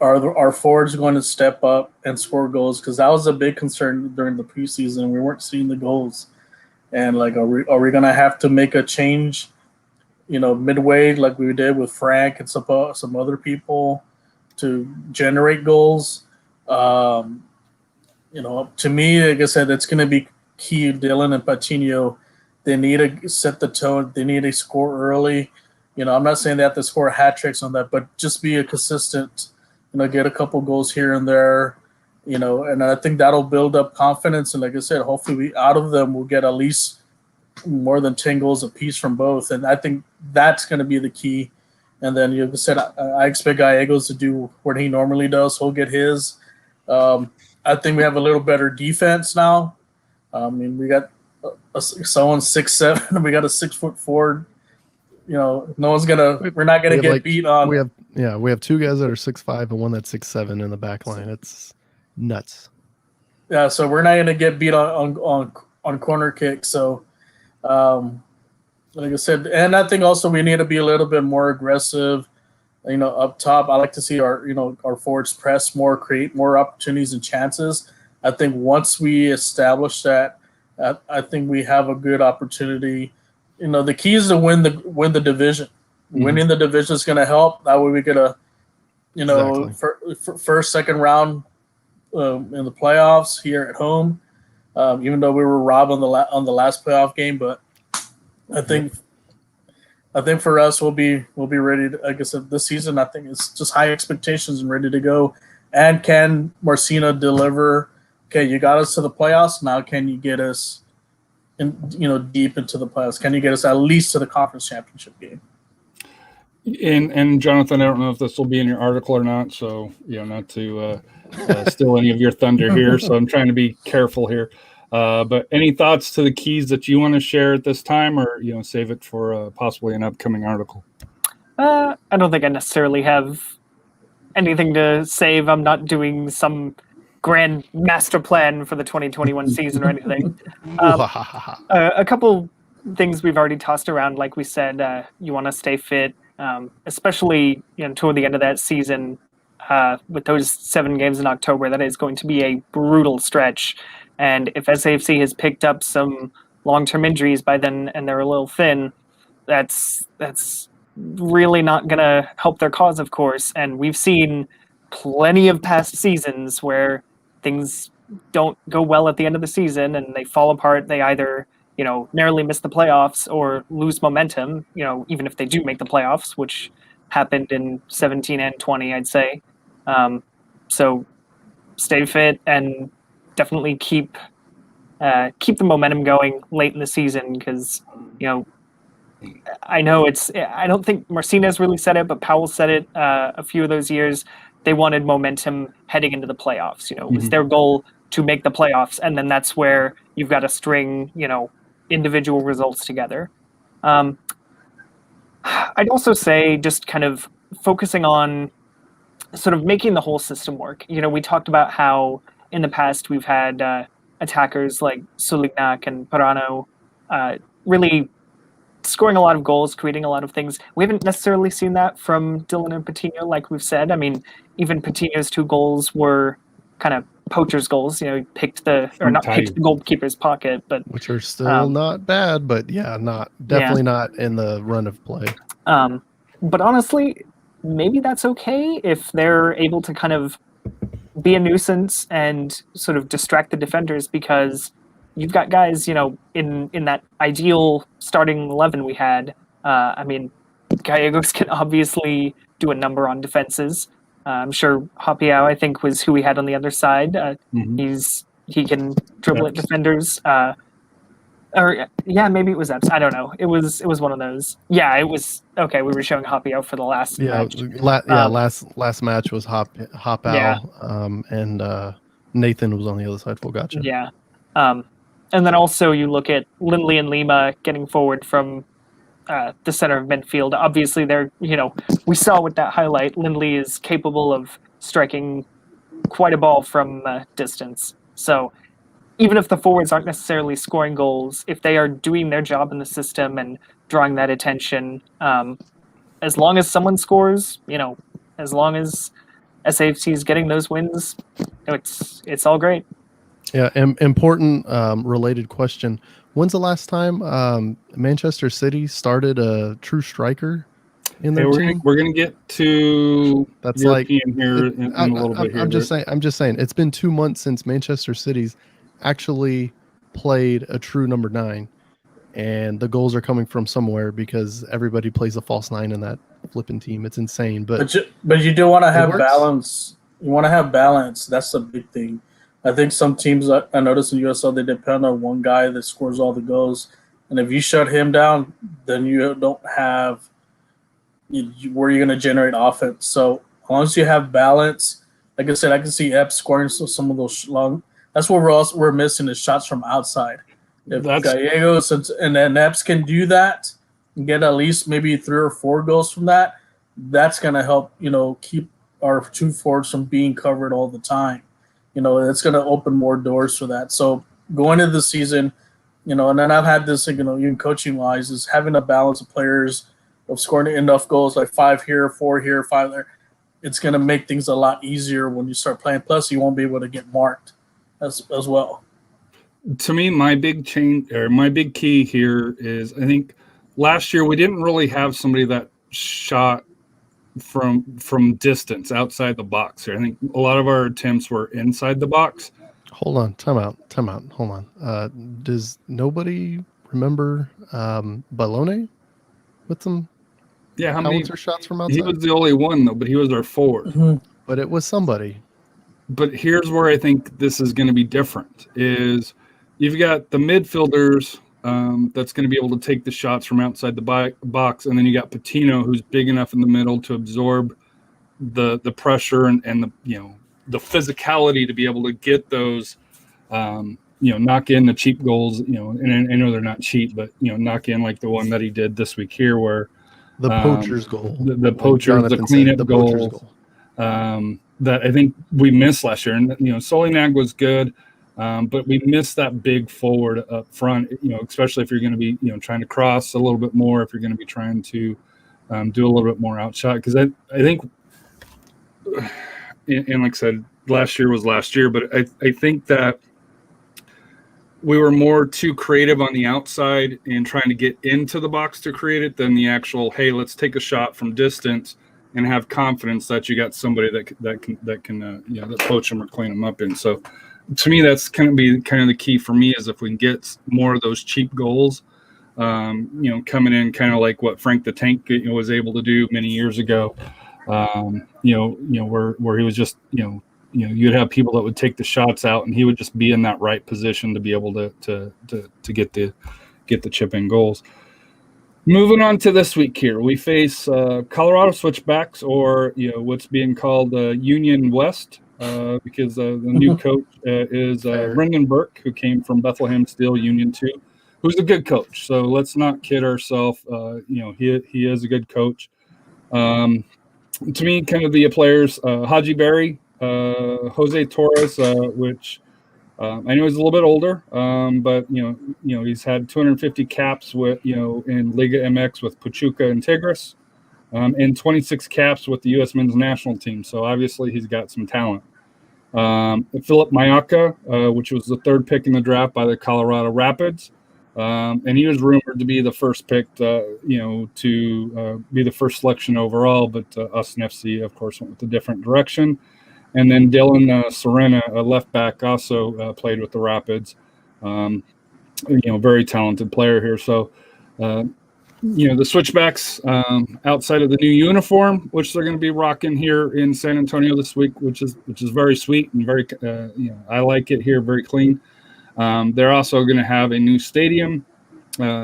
Our forwards going to step up and score goals? Because that was a big concern during the preseason. We weren't seeing the goals, and like, are we going to have to make a change? Midway, like we did with Frank and some other people, to generate goals. To me, like I said, it's going to be key. Dylan and Patino, they need to set the tone. They need to score early. I'm not saying they have to score hat tricks on that, but just be a consistent, get a couple goals here and there, and I think that'll build up confidence. And like I said, hopefully out of them, we'll get at least more than 10 goals apiece from both. And I think that's going to be the key. And then, like I said, I expect Gallegos to do what he normally does. He'll get his. I think we have a little better defense now. We got someone 6'7". We got a 6-foot forward. No one's we're not gonna get beat on. We have two guys that are 6'5" and one that's 6'7" in the back line. It's nuts. Yeah, so we're not gonna get beat on corner kicks. So, like I said, and I think also we need to be a little bit more aggressive. Up top, I like to see our forwards press more, create more opportunities and chances. I think once we establish that, I think we have a good opportunity. The key is to win the division. Mm-hmm. Winning the division is going to help. That way we get a, exactly. First, second round in the playoffs here at home. Even though we were robbed on the last playoff game, but I think for us we'll be ready to, like I said, this season. I think it's just high expectations and ready to go. And can Marcina deliver? Okay, you got us to the playoffs. Now can you get us deep into the playoffs? Can you get us at least to the conference championship game? And Jonathan, I don't know if this will be in your article or not, so not to steal any of your thunder here. So I'm trying to be careful here. But any thoughts to the keys that you want to share at this time, or save it for possibly an upcoming article? I don't think I necessarily have anything to save. I'm not doing some grand master plan for the 2021 season or anything. A couple things we've already tossed around, like we said, you want to stay fit, especially toward the end of that season with those 7 games in October. That is going to be a brutal stretch, and if SAFC has picked up some long-term injuries by then and they're a little thin, that's really not going to help their cause, of course. And we've seen plenty of past seasons where things don't go well at the end of the season and they fall apart. They either narrowly miss the playoffs or lose momentum, even if they do make the playoffs, which happened in 17 and 20, I'd say. So stay fit and definitely keep the momentum going late in the season, because I know I don't think Marcinez really said it, but Powell said it a few of those years. They wanted momentum heading into the playoffs. It was their goal to make the playoffs, and then that's where you've got to string individual results together. I'd also say just kind of focusing on sort of making the whole system work. We talked about how in the past we've had attackers like Sulignac and Parano really scoring a lot of goals, creating a lot of things. We haven't necessarily seen that from Dylan and Patino, like we've said. I mean, even Patino's 2 goals were kind of poacher's goals. He picked picked the goalkeeper's pocket, but which are still not bad, but definitely not in the run of play. But honestly, maybe that's okay if they're able to kind of be a nuisance and sort of distract the defenders, because you've got guys, in that ideal starting 11 we had. I mean, Gallegos can obviously do a number on defenses. I'm sure Hopiao, I think, was who we had on the other side. He can dribble at defenders. Maybe it was Epps. I don't know. It was one of those. Yeah, it was okay. We were showing Hopiao for the last match. Last match was Hopiao, and Nathan was on the other side. Full gotcha. Yeah. And then also you look at Lindley and Lima getting forward from the center of midfield. Obviously, they're we saw with that highlight, Lindley is capable of striking quite a ball from distance. So even if the forwards aren't necessarily scoring goals, if they are doing their job in the system and drawing that attention, as long as someone scores, as long as SAFC is getting those wins, it's all great. Yeah, important related question. When's the last time Manchester City started a true striker in their team? We're gonna get to that's European here in a little bit. I'm just saying. It's been 2 months since Manchester City's actually played a true number 9, and the goals are coming from somewhere because everybody plays a false 9 in that flipping team. It's insane, but you do want to have balance. You want to have balance. That's the big thing. I think some teams, I noticed in USL, they depend on one guy that scores all the goals. And if you shut him down, then you don't have where you're going to generate offense. So as long as you have balance, like I said, I can see Epps scoring some of those long. That's what we're missing is shots from outside. If Gallegos and then Epps can do that and get at least maybe 3 or 4 goals from that, that's going to help, keep our 2 forwards from being covered all the time. It's going to open more doors for that. So going into the season, and then I've had this, even coaching wise, is having a balance of players of scoring enough goals, like 5 here, 4 here, 5 there. It's going to make things a lot easier when you start playing. Plus, you won't be able to get marked as well. To me, my big key here is, I think last year we didn't really have somebody that shot from distance outside the box here. I think a lot of our attempts were inside the box. Hold on, time out. Hold on. Does nobody remember Ballone with some how many shots from outside? He was the only one though, but he was our forward. Mm-hmm. But it was somebody. But here's where I think this is going to be different is you've got the midfielders that's going to be able to take the shots from outside the box, and then you got Patino, who's big enough in the middle to absorb the pressure and the physicality to be able to get those, knock in the cheap goals, and I know they're not cheap, but knock in like the one that he did this week here, where the poacher's goal, the poacher, the cleanup goal. That I think we missed last year. And, Solinag was good, but we missed that big forward up front, especially if you're going to be, trying to cross a little bit more, if you're going to be trying to do a little bit more outshot. Because I think, and like I said, last year was last year, but I think that we were more too creative on the outside and trying to get into the box to create it than the actual, hey, let's take a shot from distance and have confidence that you got somebody that can poach them or clean them up in. So to me, that's going to be kind of the key for me, is if we can get more of those cheap goals, coming in kind of like what Frank the Tank was able to do many years ago. Where he was just, you'd have people that would take the shots out, and he would just be in that right position to be able to get the chip in goals. Moving on to this week here, we face Colorado Switchbacks, or what's being called Union West, because the new coach is Brendan Burke, who came from Bethlehem Steel Union 2, who's a good coach. So let's not kid ourselves. He is a good coach. To me, kind of the players, Haji Berry, Jose Torres, which I know he's a little bit older, but he's had 250 caps with in Liga MX with Pachuca and Tigres, and 26 caps with the U.S. men's national team. So obviously he's got some talent. Philip Mayaca, which was the third pick in the draft by the Colorado Rapids, and he was rumored to be the first pick, to be the first selection overall, but Austin FC, of course, went with a different direction. And then Dylan Serena, a left back, also played with the Rapids. Very talented player here. So, the Switchbacks, outside of the new uniform, which they're going to be rocking here in San Antonio this week, which is very sweet and very, I like it here, very clean. They're also going to have a new stadium,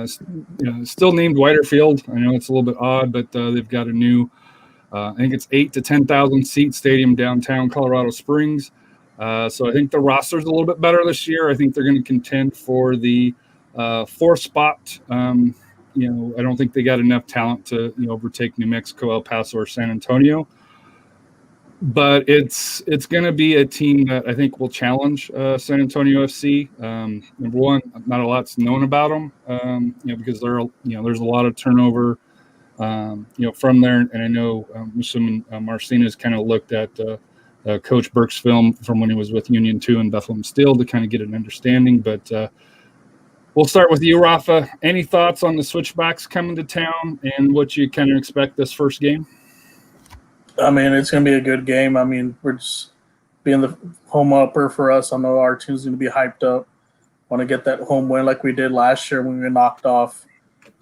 still named Whiter Field. I know it's a little bit odd, but they've got a new, I think it's 8,000 to 10,000 seat stadium downtown Colorado Springs. So I think the roster's a little bit better this year. I think they're going to contend for the fourth spot. I don't think they got enough talent to overtake New Mexico, El Paso, or San Antonio. But it's going to be a team that I think will challenge San Antonio FC. Number one, not a lot's known about them, because there's a lot of turnover. From there, and I know Marcinez kind of looked at Coach Burke's film from when he was with Union 2 and Bethlehem Steel to kind of get an understanding. But we'll start with you, Rafa. Any thoughts on the Switchbacks coming to town and what you kind of expect this first game? I mean, it's going to be a good game. I mean, we're just being the home upper for us. I know our team's going to be hyped up. Want to get that home win like we did last year when we knocked off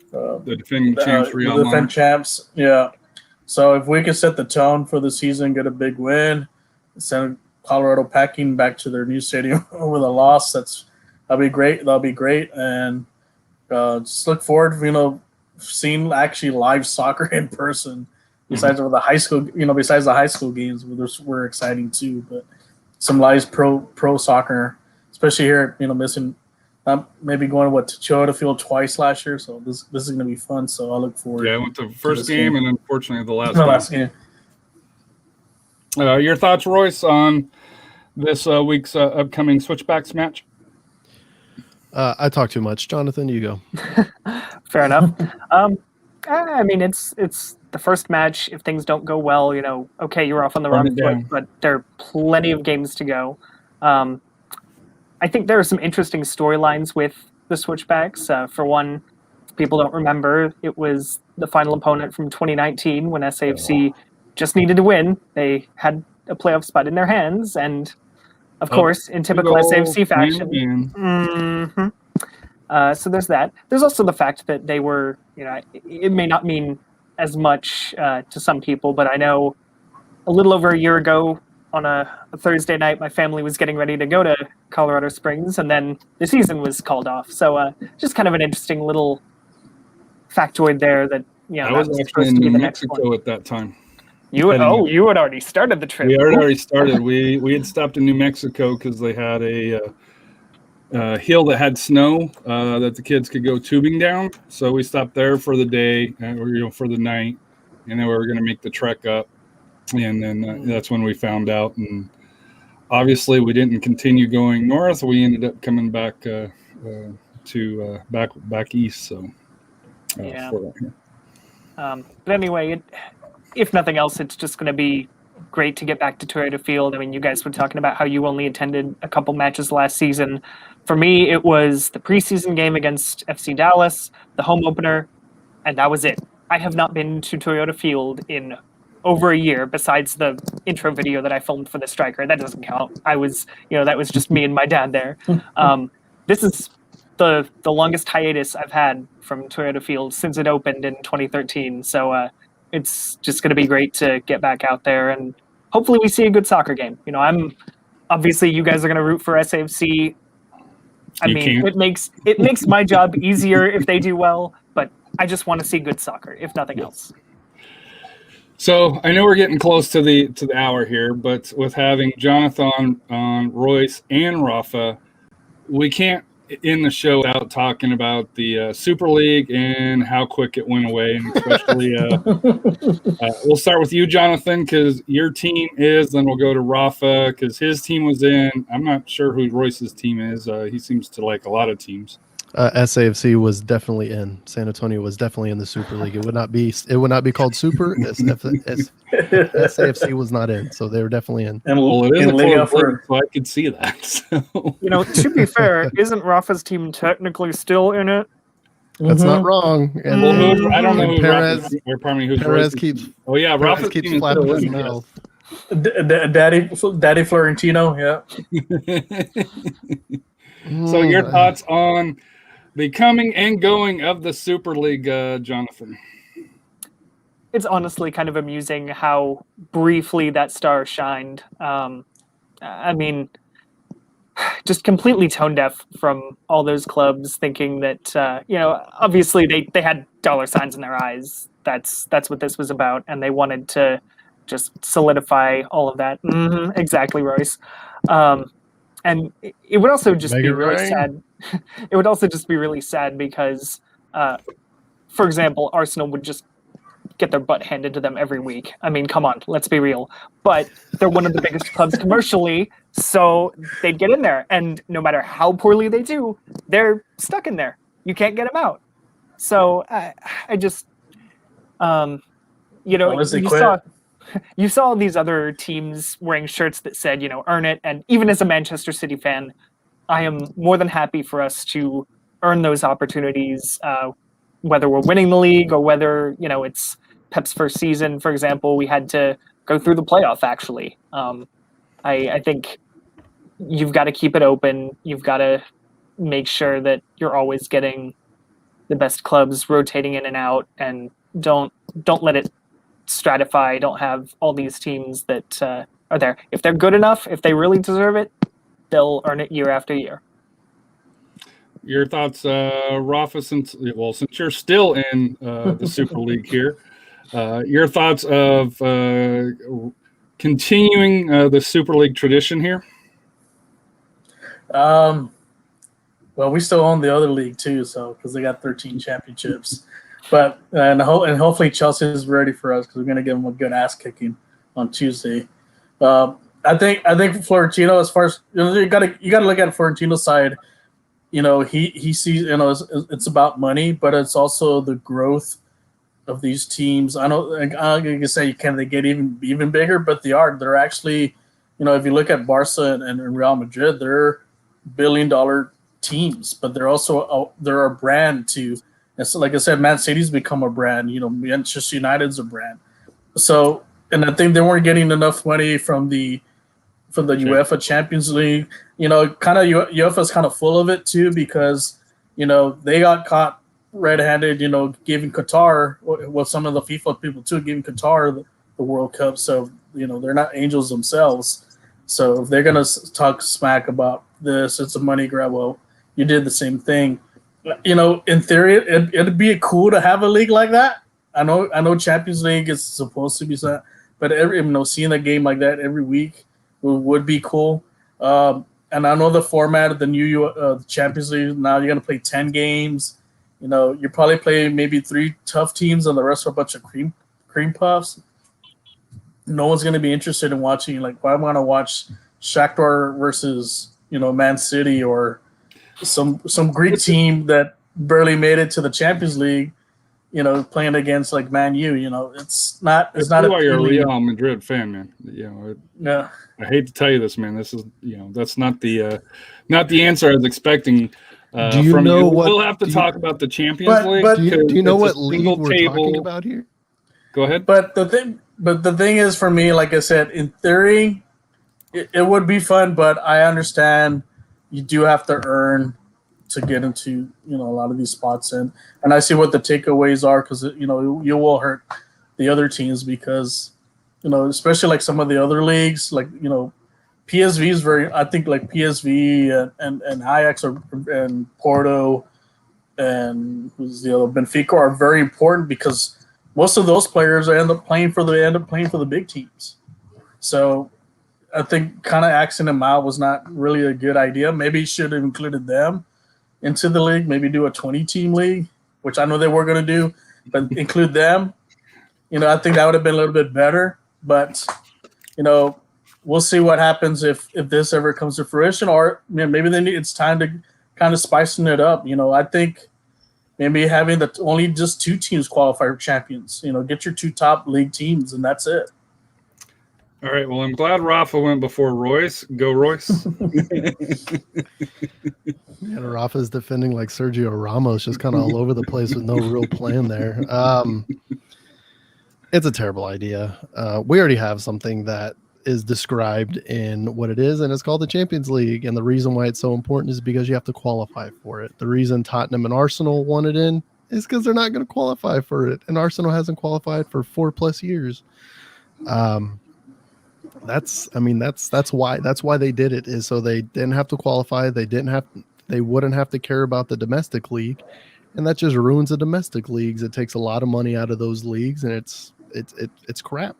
the defending champs, the defending champs, yeah. So if we can set the tone for the season, get a big win, send Colorado packing back to their new stadium with a loss, that'll be great. That'll be great, and just look forward to seeing actually live soccer in person. Besides the high school, besides the high school games, were exciting too. But some live pro soccer, especially here, missing. Maybe going to Toyota Field twice last year, so this is going to be fun. So I look forward. Yeah, I went to the first game and unfortunately the last game. Your thoughts, Royce, on this week's upcoming Switchbacks match? I talk too much. Jonathan, you go. Fair enough. I mean, it's the first match. If things don't go well, okay, you're off on the wrong foot, but there are plenty of games to go. I think there are some interesting storylines with the Switchbacks. For one, if people don't remember, it was the final opponent from 2019 when SAFC just needed to win. They had a playoff spot in their hands, and of course, in typical SAFC fashion. So there's that. There's also the fact that they were, it may not mean as much to some people, but I know a little over a year ago, on a Thursday night. My family was getting ready to go to Colorado Springs, and then the season was called off. So just kind of an interesting little factoid there that, I that was was actually supposed in to be New the next Mexico one. at that time. You had heading up. you had already started the trip. We had already started. We had stopped in New Mexico because they had a hill that had snow that the kids could go tubing down. So we stopped there for the day, or for the night, and then we were going to make the trek up. And then that's when we found out. And obviously, we didn't continue going north. We ended up coming back to back east. So Yeah. for that, yeah. But anyway, if nothing else, it's just going to be great to get back to Toyota Field. I mean, you guys were talking about how you only attended a couple matches last season. For me, it was the preseason game against FC Dallas, the home opener, and that was it. I have not been to Toyota Field in over a year, besides the intro video that I filmed for the Striker. That doesn't count. That was just me and my dad there. This is the longest hiatus I've had from Toyota Field since it opened in 2013. So it's just going to be great to get back out there, and hopefully we see a good soccer game. I'm obviously, you guys are going to root for SAFC. It makes my job easier if they do well, but I just want to see good soccer, if nothing else. So I know we're getting close to the hour here, but with having Jonathan, Royce, and Rafa, we can't end the show out talking about the Super League and how quick it went away, and especially we'll start with you, Jonathan, because your team is. Then we'll go to Rafa because his team was in. I'm not sure who Royce's team is. He seems to like a lot of teams. SAFC was definitely in. San Antonio was definitely in the Super League. It would not be called Super. SAFC was not in, so they were definitely in. And Well, it is and a Liga for, so I could see that. So. To be fair, isn't Rafa's team technically still in it? That's not wrong. And Well, I don't know who Perez, Rafa's, or pardon me, who's Perez Royce's keeps. team. Oh yeah, Perez Rafa's keeps team is flapping still his in, mouth. Daddy Florentino, yeah. So your thoughts on the coming and going of the Super League, Jonathan? It's honestly kind of amusing how briefly that star shined. I mean, just completely tone deaf from all those clubs, thinking that obviously they had dollar signs in their eyes. That's what this was about, and they wanted to just solidify all of that. Exactly, Royce. And it would also just be really sad. It would also just be really sad because, for example, Arsenal would just get their butt handed to them every week. I mean, come on, let's be real. But they're one of the biggest clubs commercially, so they'd get in there. And no matter how poorly they do, they're stuck in there. You can't get them out. So I just, you saw these other teams wearing shirts that said, earn it. And even as a Manchester City fan, I am more than happy for us to earn those opportunities, whether we're winning the league or whether, it's Pep's first season, for example. We had to go through the playoff, actually. I think you've got to keep it open. You've got to make sure that you're always getting the best clubs rotating in and out, and don't let it stratify. Don't have all these teams that are there. If they're good enough, if they really deserve it, they'll earn it year after year. Your thoughts, Rafa, since you're still in the Super League here, your thoughts of continuing the Super League tradition here? Well, we still own the other league too, so because they got 13 championships. But and hopefully Chelsea is ready for us because we're going to give them a good ass kicking on Tuesday. I think Florentino, as far as you got to look at Florentino's side. He sees it's about money, but it's also the growth of these teams. I know I can say can they get even bigger, but they're actually, if you look at Barca and Real Madrid, they're billion-dollar teams, but they're also they're a brand too. And so, like I said, Man City's become a brand. Manchester United's a brand. So, and I think they weren't getting enough money from the UEFA Champions League. Kind of UEFA's kind of full of it too because they got caught red-handed. Giving Qatar, some of the FIFA people too, giving Qatar the World Cup. So they're not angels themselves. So if they're gonna talk smack about this, it's a money grab. Well, you did the same thing. In theory, it'd be cool to have a league like that. I know Champions League is supposed to be set, but seeing a game like that every week would be cool. And I know the format of the new Champions League. Now you're gonna play 10 games. You probably play maybe 3 tough teams, and the rest are a bunch of cream puffs. No one's gonna be interested in watching. Like, why want to watch Shakhtar versus Man City or some Greek team that barely made it to the Champions League? Playing against like Man U. It's not. It's not. Why you're a Real Madrid fan, man. Yeah. I hate to tell you this, man. This is, that's not the answer I was expecting. Do you know what? We'll have to talk about the Champions League. But do you know what league we're talking about here? Go ahead. But the thing is, for me, like I said, in theory, it would be fun. But I understand you do have to earn to get into a lot of these spots, and I see what the takeaways are, because you will hurt the other teams, because especially like some of the other leagues, like PSV is I think like PSV and Ajax and Porto and who's the other, Benfica, are very important, because most of those players end up playing for the big teams. So I think kind of axing them out was not really a good idea. Maybe you should have included them into the league. Maybe do a 20-team league, which I know they were going to do, but include them. I think that would have been a little bit better. But we'll see what happens if this ever comes to fruition, or maybe it's time to kind of spicing it up. I think maybe having only just 2 teams qualify for champions. Get your 2 top league teams, and that's it. All right. Well, I'm glad Rafa went before Royce. Go, Royce. Yeah, Rafa's defending like Sergio Ramos, just kind of all over the place with no real plan there. It's a terrible idea. We already have something that is described in what it is, and it's called the Champions League. And the reason why it's so important is because you have to qualify for it. The reason Tottenham and Arsenal want it in is because they're not going to qualify for it, and Arsenal hasn't qualified for 4+ years. That's why they did it, is so they didn't have to qualify. They wouldn't have to care about the domestic league, and that just ruins the domestic leagues. It takes a lot of money out of those leagues, and it's crap.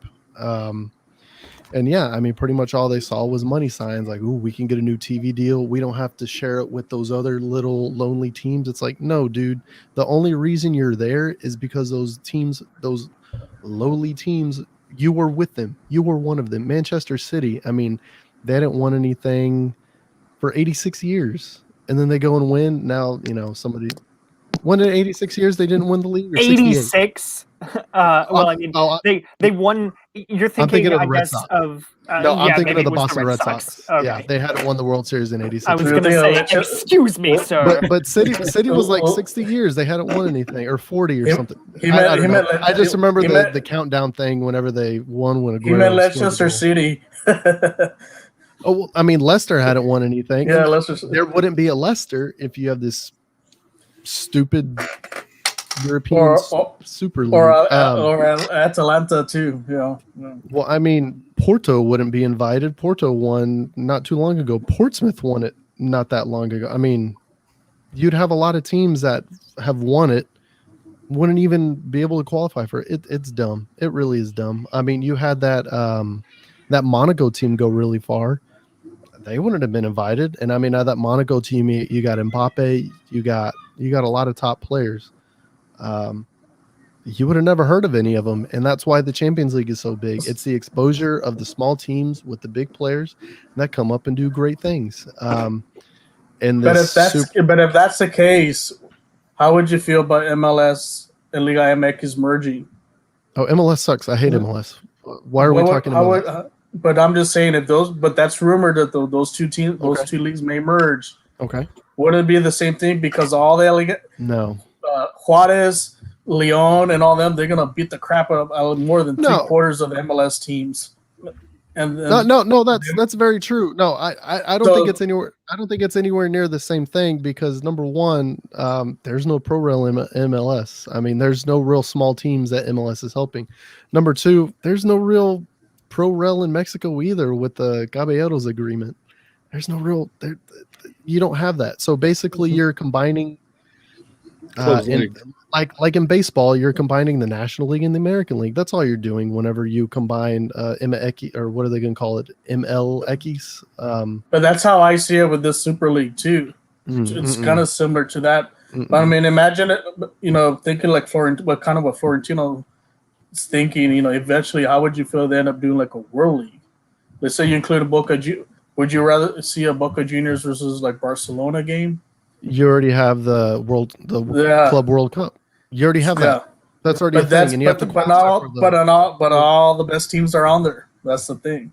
And yeah, pretty much all they saw was money signs, like, ooh, we can get a new TV deal. We don't have to share it with those other little lonely teams. It's like, no, dude, the only reason you're there is because those lowly teams, you were with them. You were one of them. Manchester City, they hadn't won anything for 86 years. And then they go and win. Now, somebody won in 86 years. They didn't win the league. 86. They won. You're thinking, of the I Red guess, Sox. of No, I'm thinking of the maybe it was Boston Red Sox. Okay. Yeah, they hadn't won the World Series in 86. I was going to say, excuse me, sir. But City was like 60 years. They hadn't won anything, or 40 or something. I just remember the countdown thing whenever they won. When he meant Leicester City. Oh, Leicester hadn't won anything. Yeah, Leicester. There wouldn't be a Leicester if you have this stupid European Super League. Or Atalanta too. Yeah. Well, Porto wouldn't be invited. Porto won not too long ago. Portsmouth won it not that long ago. You'd have a lot of teams that have won it, wouldn't even be able to qualify for it. It's dumb. It really is dumb. You had that Monaco team go really far. They wouldn't have been invited. And now that Monaco team, you got Mbappe, you got a lot of top players. You would have never heard of any of them, and that's why the Champions League is so big. It's the exposure of the small teams with the big players that come up and do great things. But if that's the case, how would you feel about MLS and Liga MX merging? Oh, MLS sucks. I hate MLS. Why are we talking about? But I'm just saying, but that's rumored that those two leagues may merge. Okay. Would it be the same thing? Because all the no. Juarez, Leon, and all them, they're gonna beat the crap out of more than 3/4 of the MLS teams. No, that's very true. No, I don't think it's anywhere. I don't think it's anywhere near the same thing, because number one, there's no pro rel MLS. There's no real small teams that MLS is helping. Number two, there's no real pro rel in Mexico either with the Caballeros agreement. There's no real you don't have that. So basically you're combining like in baseball, you're combining the National League and the American League. That's all you're doing whenever you combine MX, or what are they going to call it? MLX. But that's how I see it with this Super League too. It's kind of similar to that. But I mean, imagine it, thinking like what Florentino is thinking, eventually how would you feel they end up doing like a World League? Let's say you include a would you rather see a Boca Juniors versus like Barcelona game? You already have the Club World Cup. You already have that. That's already a thing, and you have to but all the best teams are on there. That's the thing.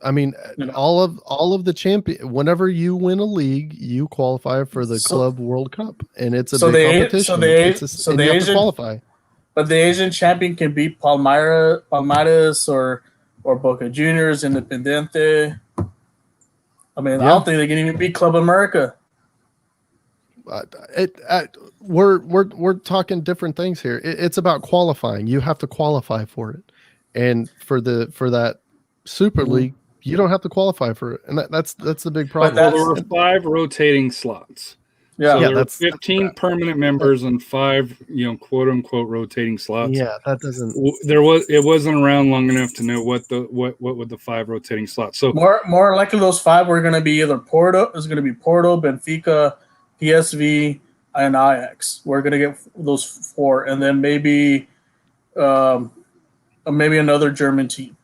I mean, all of the champion. Whenever you win a league, you qualify for the Club World Cup, and it's a big competition. You have to qualify. But the Asian champion can beat Palmeiras or Boca Juniors, Independiente. I mean, I don't think they can even beat Club America. We're talking different things here. It's about qualifying. You have to qualify for it, and for that Super League, you don't have to qualify for it, and that's the big problem. There were 5 rotating slots. Yeah, so there were 15 permanent members and 5, quote unquote rotating slots. Yeah, that doesn't. It wasn't around long enough to know what would the 5 rotating slots. So more likely those 5 were going to be either Porto. It's going to be Porto, Benfica, PSV, and Ajax. We're going to get those 4, and then maybe another German team.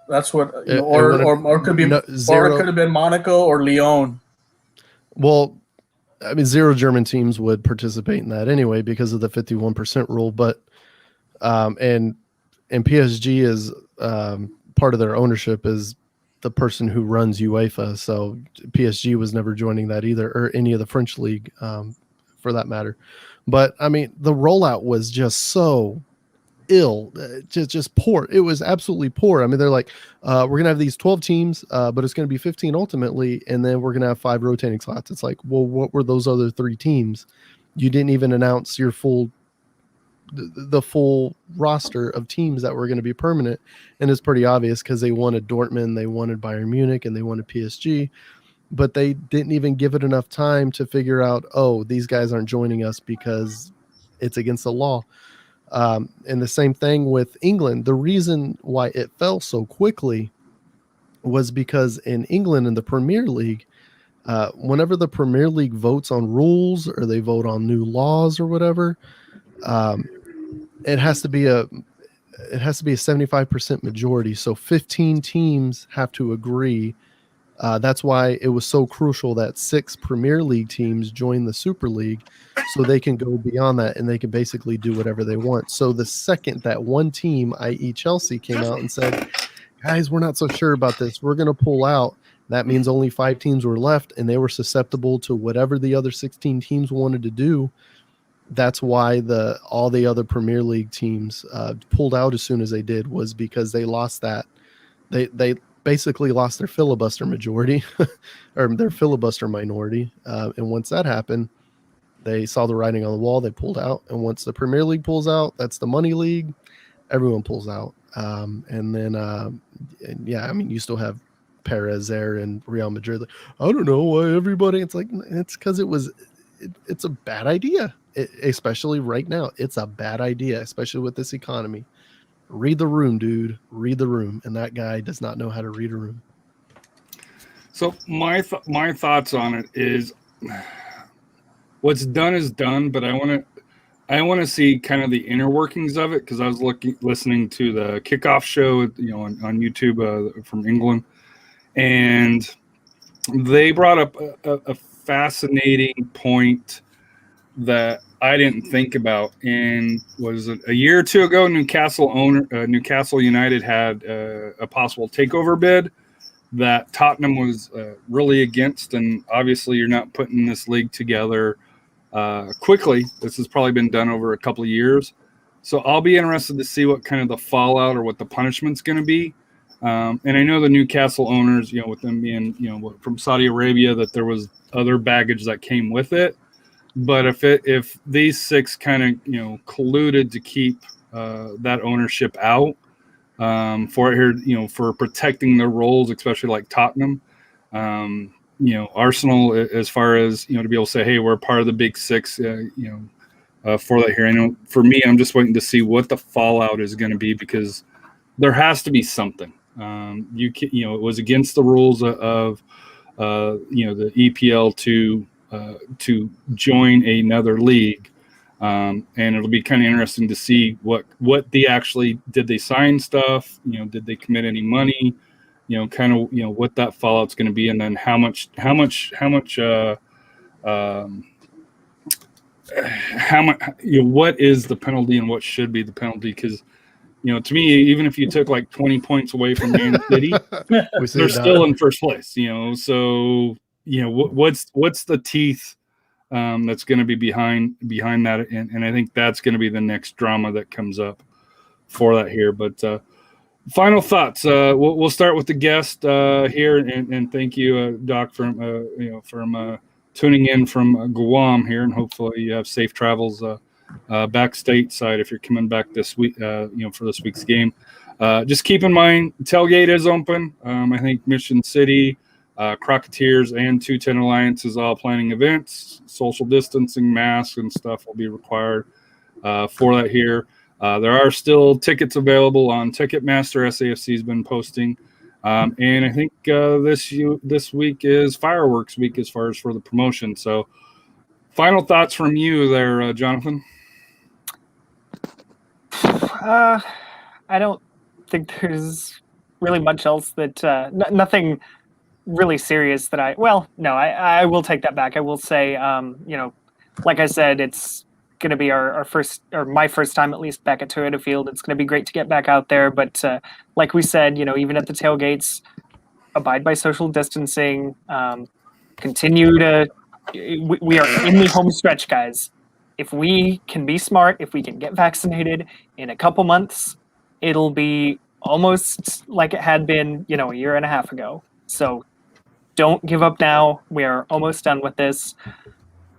That's what, or could be, or it could have been Monaco or Lyon. Well, I mean, 0 German teams would participate in that anyway because of the 51% rule. But and PSG is part of their ownership is the person who runs UEFA. So PSG was never joining that either, or any of the French league for that matter. But I mean, the rollout was just so ill, just poor. It was absolutely poor. I mean, they're like, we're going to have these 12 teams, but it's going to be 15 ultimately. And then we're going to have 5 rotating slots. It's like, well, what were those other 3 teams? You didn't even announce your the full roster of teams that were going to be permanent. And it's pretty obvious because they wanted Dortmund, they wanted Bayern Munich, and they wanted PSG, but they didn't even give it enough time to figure out, oh, these guys aren't joining us because it's against the law. And the same thing with England. The reason why it fell so quickly was because in England, in the Premier League, whenever the Premier League votes on rules or they vote on new laws or whatever, it has to be a 75% majority. So 15 teams have to agree. That's why it was so crucial that 6 Premier League teams join the Super League, so they can go beyond that and they can basically do whatever they want. So the second that one team, i.e. Chelsea, came out and said, guys, we're not so sure about this, we're going to pull out, that means only 5 teams were left and they were susceptible to whatever the other 16 teams wanted to do. That's why all the other Premier League teams pulled out as soon as they did, was because they lost that. They basically lost their filibuster majority or their filibuster minority. And once that happened, they saw the writing on the wall, they pulled out. And once the Premier League pulls out, that's the money league, everyone pulls out. And then, I mean, you still have Perez there and Real Madrid. Like, I don't know why everybody, it's like, it's because it's a bad idea, especially right now. It's a bad idea, especially with this economy. Read the room, dude. Read the room. And that guy does not know how to read a room. So my thoughts on it is, what's done is done, but I want to see kind of the inner workings of it, because I was listening to the kickoff show, on YouTube from England, and they brought up a fascinating point that I didn't think about. And was it a year or 2 ago, Newcastle United had a possible takeover bid that Tottenham was really against, and obviously you're not putting this league together quickly. This has probably been done over a couple of years, so I'll be interested to see what kind of the fallout or what the punishment's going to be. And I know the Newcastle owners, with them being from Saudi Arabia, that there was other baggage that came with it. But if these 6 kind of colluded to keep that ownership out, for it here, for protecting their roles, especially like Tottenham. Arsenal, as far as, to be able to say, hey, we're part of the Big Six, for that here. I know for me, I'm just waiting to see what the fallout is going to be, because there has to be something. It was against the rules of the EPL to join another league. And it'll be kind of interesting to see what they actually did. They sign stuff, did they commit any money, what that fallout's going to be, and then how much what is the penalty and what should be the penalty? Because to me, even if you took like 20 points away from Man City, they're still in first place. So what's the teeth that's going to be behind that, and I think that's going to be the next drama that comes up for that here. But final thoughts. We'll start with the guest here, and thank you, Doc, from tuning in from Guam here, and hopefully you have safe travels back stateside if you're coming back this week, for this week's game. Just keep in mind, tailgate is open. I think Mission City, Crocketeers, and 210 Alliance is all planning events. Social distancing, masks, and stuff will be required for that here. There are still tickets available on Ticketmaster. SAFC has been posting. And I think this week is fireworks week as far as for the promotion. So final thoughts from you there, Jonathan? I don't think there's really much else that nothing really serious that I will take that back. I will say, like I said, it's going to be our first, or my first time at least, back at Toyota Field. It's going to be great to get back out there. But like we said, even at the tailgates, abide by social distancing, continue to, we are in the home stretch, guys. If we can be smart, if we can get vaccinated in a couple months, it'll be almost like it had been, a year and a half ago. So don't give up now. We are almost done with this.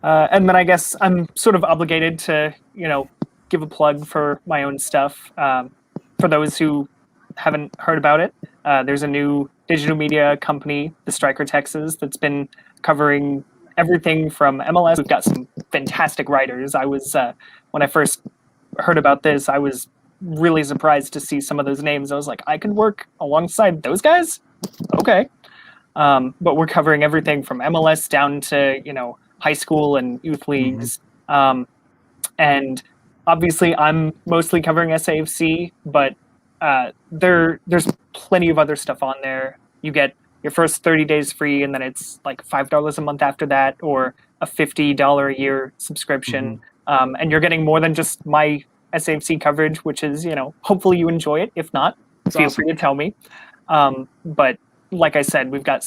And then I guess I'm sort of obligated to, give a plug for my own stuff. For those who haven't heard about it, there's a new digital media company, The Striker Texas, that's been covering everything from MLS. We've got some fantastic writers. I was, when I first heard about this, I was really surprised to see some of those names. I was like, I could work alongside those guys? Okay. But we're covering everything from MLS down to, high school and youth leagues. And obviously I'm mostly covering SAFC, but there's plenty of other stuff on there. You get your first 30 days free, and then it's like $5 a month after that, or a $50 a year subscription. And you're getting more than just my SAFC coverage, which is, hopefully you enjoy it. If not, feel free to tell me. But like I said, we've got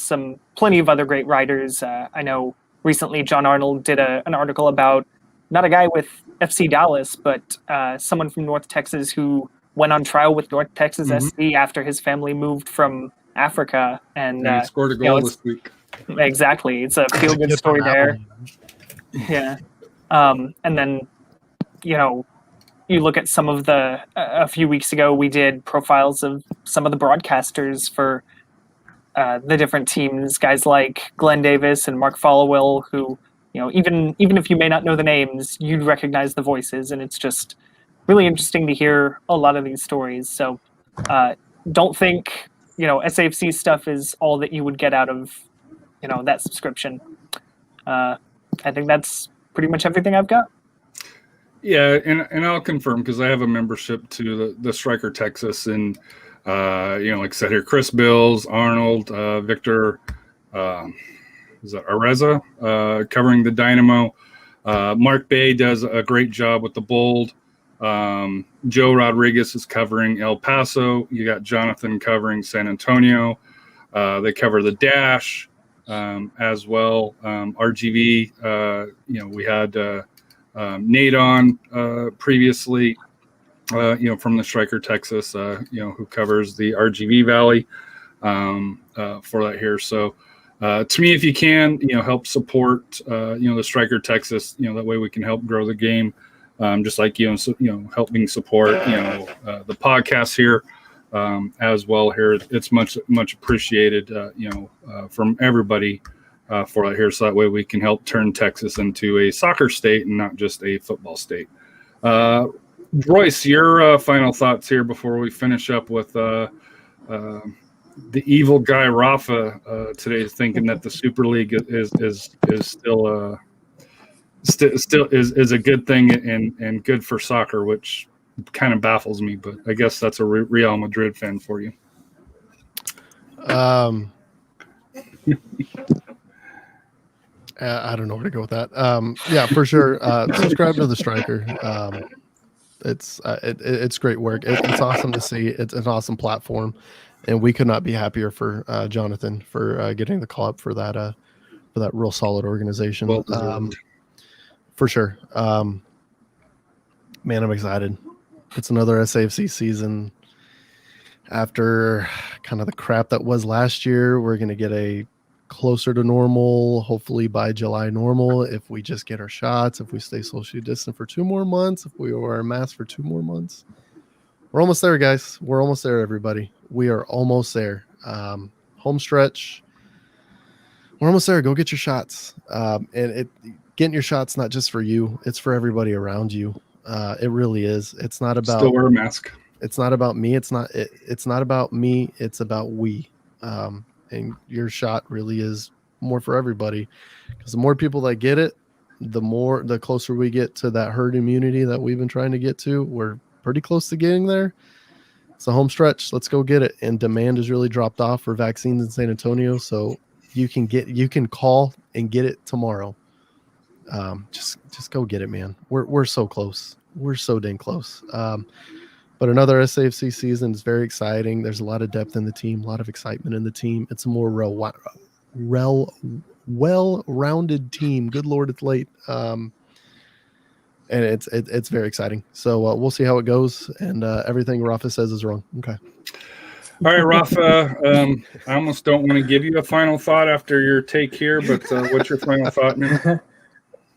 plenty of other great writers. I know recently John Arnold did an article about not a guy with FC Dallas, but someone from North Texas who went on trial with North Texas SC after his family moved from Africa, and he scored a goal this week. Exactly, it's a feel-good story there. Yeah, and then you look at some of a few weeks ago we did profiles of some of the broadcasters for the different teams, guys like Glenn Davis and Mark Followill, who even if you may not know the names, you'd recognize the voices, and it's just really interesting to hear a lot of these stories. So don't think SAFC stuff is all that you would get out of that subscription. I think that's pretty much everything I've got. Yeah, and I'll confirm, because I have a membership to the Striker Texas, and like I said here, Chris Bills, Arnold, Victor, is that Areza, covering the Dynamo. Mark Bay does a great job with the Bold. Joe Rodriguez is covering El Paso. You got Jonathan covering San Antonio. They cover the Dash as well. RGV, we had Nate on previously, from the Striker Texas, who covers the RGV Valley for that here. So to me, if you can, help support, the Striker Texas, that way we can help grow the game. Just like, helping support, the podcast here as well here. It's much appreciated, from everybody for that here. So that way we can help turn Texas into a soccer state and not just a football state. Royce, your final thoughts here before we finish up with the evil guy Rafa today, thinking that the Super League is still is a good thing and good for soccer, which kind of baffles me. But I guess that's a Real Madrid fan for you. I don't know where to go with that. Yeah, for sure. Subscribe to the Striker. It's great work. It's awesome to see. It's an awesome platform, and we could not be happier for Jonathan for getting the call up for that real solid organization. Well for sure. Man, I'm excited. It's another SAFC season. After kind of the crap that was last year, we're going to get a closer to normal, hopefully by July normal, if we just get our shots, if we stay socially distant for 2 more months, if we wear a mask for 2 more months. We're almost there, guys. We're almost there, everybody. We are almost there. Home stretch. We're almost there. Go get your shots. And getting your shots, not just for you, it's for everybody around you. It really is. It's not about still wear a mask. It's not about me. It's not about me. It's about we. And your shot really is more for everybody, because the more people that get it, the closer we get to that herd immunity that we've been trying to get to. We're pretty close to getting there. It's a home stretch. Let's go get it. And demand has really dropped off for vaccines in San Antonio. So you can call and get it tomorrow. Just go get it, man. We're so close. We're so dang close. But another SAFC season is very exciting. There's a lot of depth in the team, a lot of excitement in the team. It's a more well-rounded team. Good Lord, it's late. And it's very exciting. So we'll see how it goes. And everything Rafa says is wrong. Okay. All right, Rafa. I almost don't want to give you a final thought after your take here, but what's your final thought, man?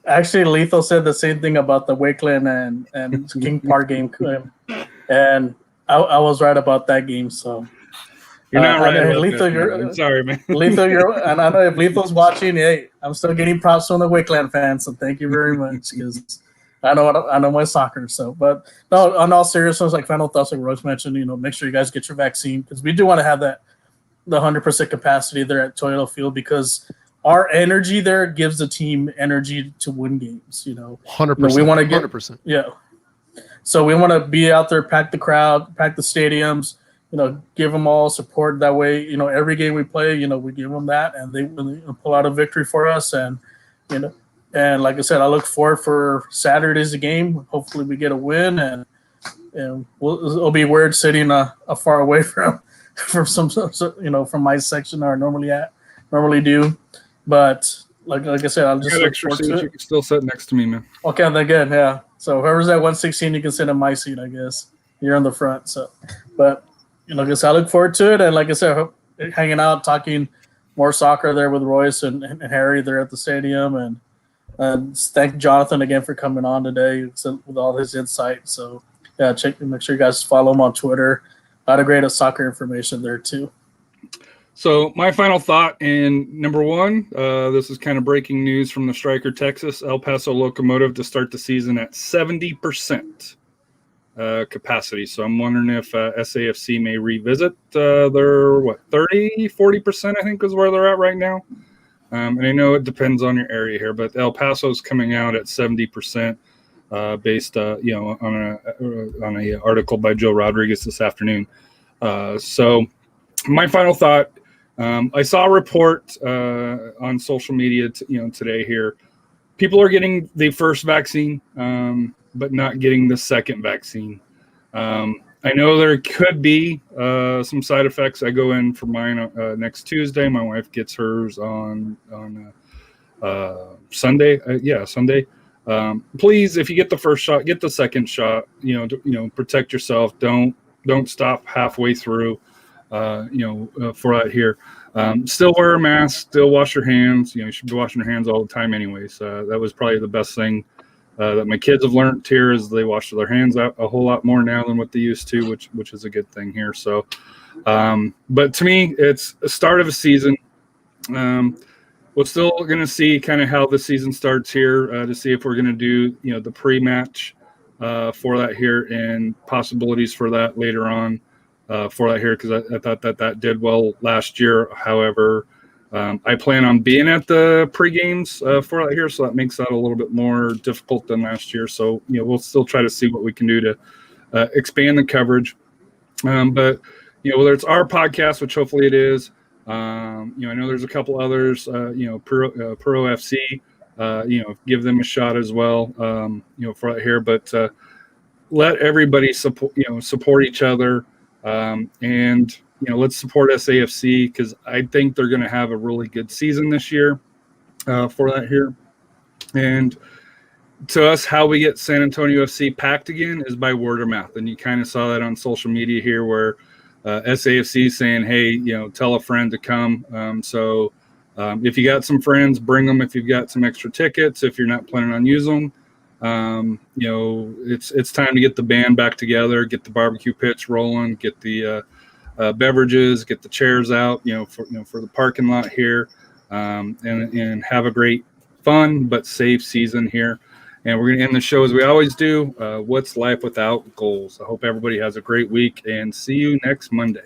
Actually, Lethal said the same thing about the Wakeland and King Park game. And I was right about that game. So you're not right about Lethal, that. I'm sorry, man. Lethal, and I know if Lethal's watching, hey, I'm still getting props from the Wakeland fans. So thank you very much, because I know my soccer. So, but no, on all seriousness, like final thoughts, like Rose mentioned, make sure you guys get your vaccine, because we do want to have the 100% capacity there at Toyota Field, because our energy there gives the team energy to win games. 100%. We want to get 100%. Yeah. So we want to be out there, pack the crowd, pack the stadiums, give them all support. That way, every game we play, we give them that, and they pull out a victory for us. And, and like I said, I look forward for Saturday's game. Hopefully we get a win, and it'll be weird sitting far away from some, from my section I normally do. But like I said, I'll just look forward to it. You can still sit next to me, man. Okay, then good, yeah. So whoever's at 116, you can sit in my seat, I guess. You're in the front. So, but like I said, I look forward to it. And like I said, I hope hanging out, talking more soccer there with Royce and Harry there at the stadium, and thank Jonathan again for coming on today with all his insight. So yeah, make sure you guys follow him on Twitter. A lot of great soccer information there too. So my final thought, and number one, this is kind of breaking news from the Striker, Texas. El Paso Locomotive to start the season at 70% capacity. So I'm wondering if SAFC may revisit their 40%, I think is where they're at right now. And I know it depends on your area here, but El Paso's coming out at 70% based, on a article by Joe Rodriguez this afternoon. So my final thought. I saw a report on social media, today here. People are getting the first vaccine, but not getting the second vaccine. I know there could be some side effects. I go in for mine next Tuesday. My wife gets hers on Sunday. Sunday. Please, if you get the first shot, get the second shot. Protect yourself. Don't stop halfway through. For that here. Still wear a mask, still wash your hands. You should be washing your hands all the time anyways. That was probably the best thing that my kids have learned here is they wash their hands out a whole lot more now than what they used to, which is a good thing here. So, but to me, it's a start of a season. We're still going to see kind of how the season starts here to see if we're going to do, the pre-match for that here and possibilities for that later on for that here, because I thought that did well last year. However, I plan on being at the pre-games for that here, so that makes that a little bit more difficult than last year. So, we'll still try to see what we can do to expand the coverage. But, whether it's our podcast, which hopefully it is, I know there's a couple others, Pro FC, give them a shot as well, for that here. But let everybody support each other, and let's support SAFC, because I think they're going to have a really good season this year for that here. And to us, how we get San Antonio FC packed again is by word of mouth. And you kind of saw that on social media here, where SAFC saying, hey, tell a friend to come. So if you got some friends, bring them. If you've got some extra tickets, if you're not planning on using them, it's time to get the band back together, get the barbecue pits rolling, get the beverages, get the chairs out, for the parking lot here, and have a great, fun but safe season here. And we're going to end the show as we always do. What's life without goals? I hope everybody has a great week, and see you next Monday.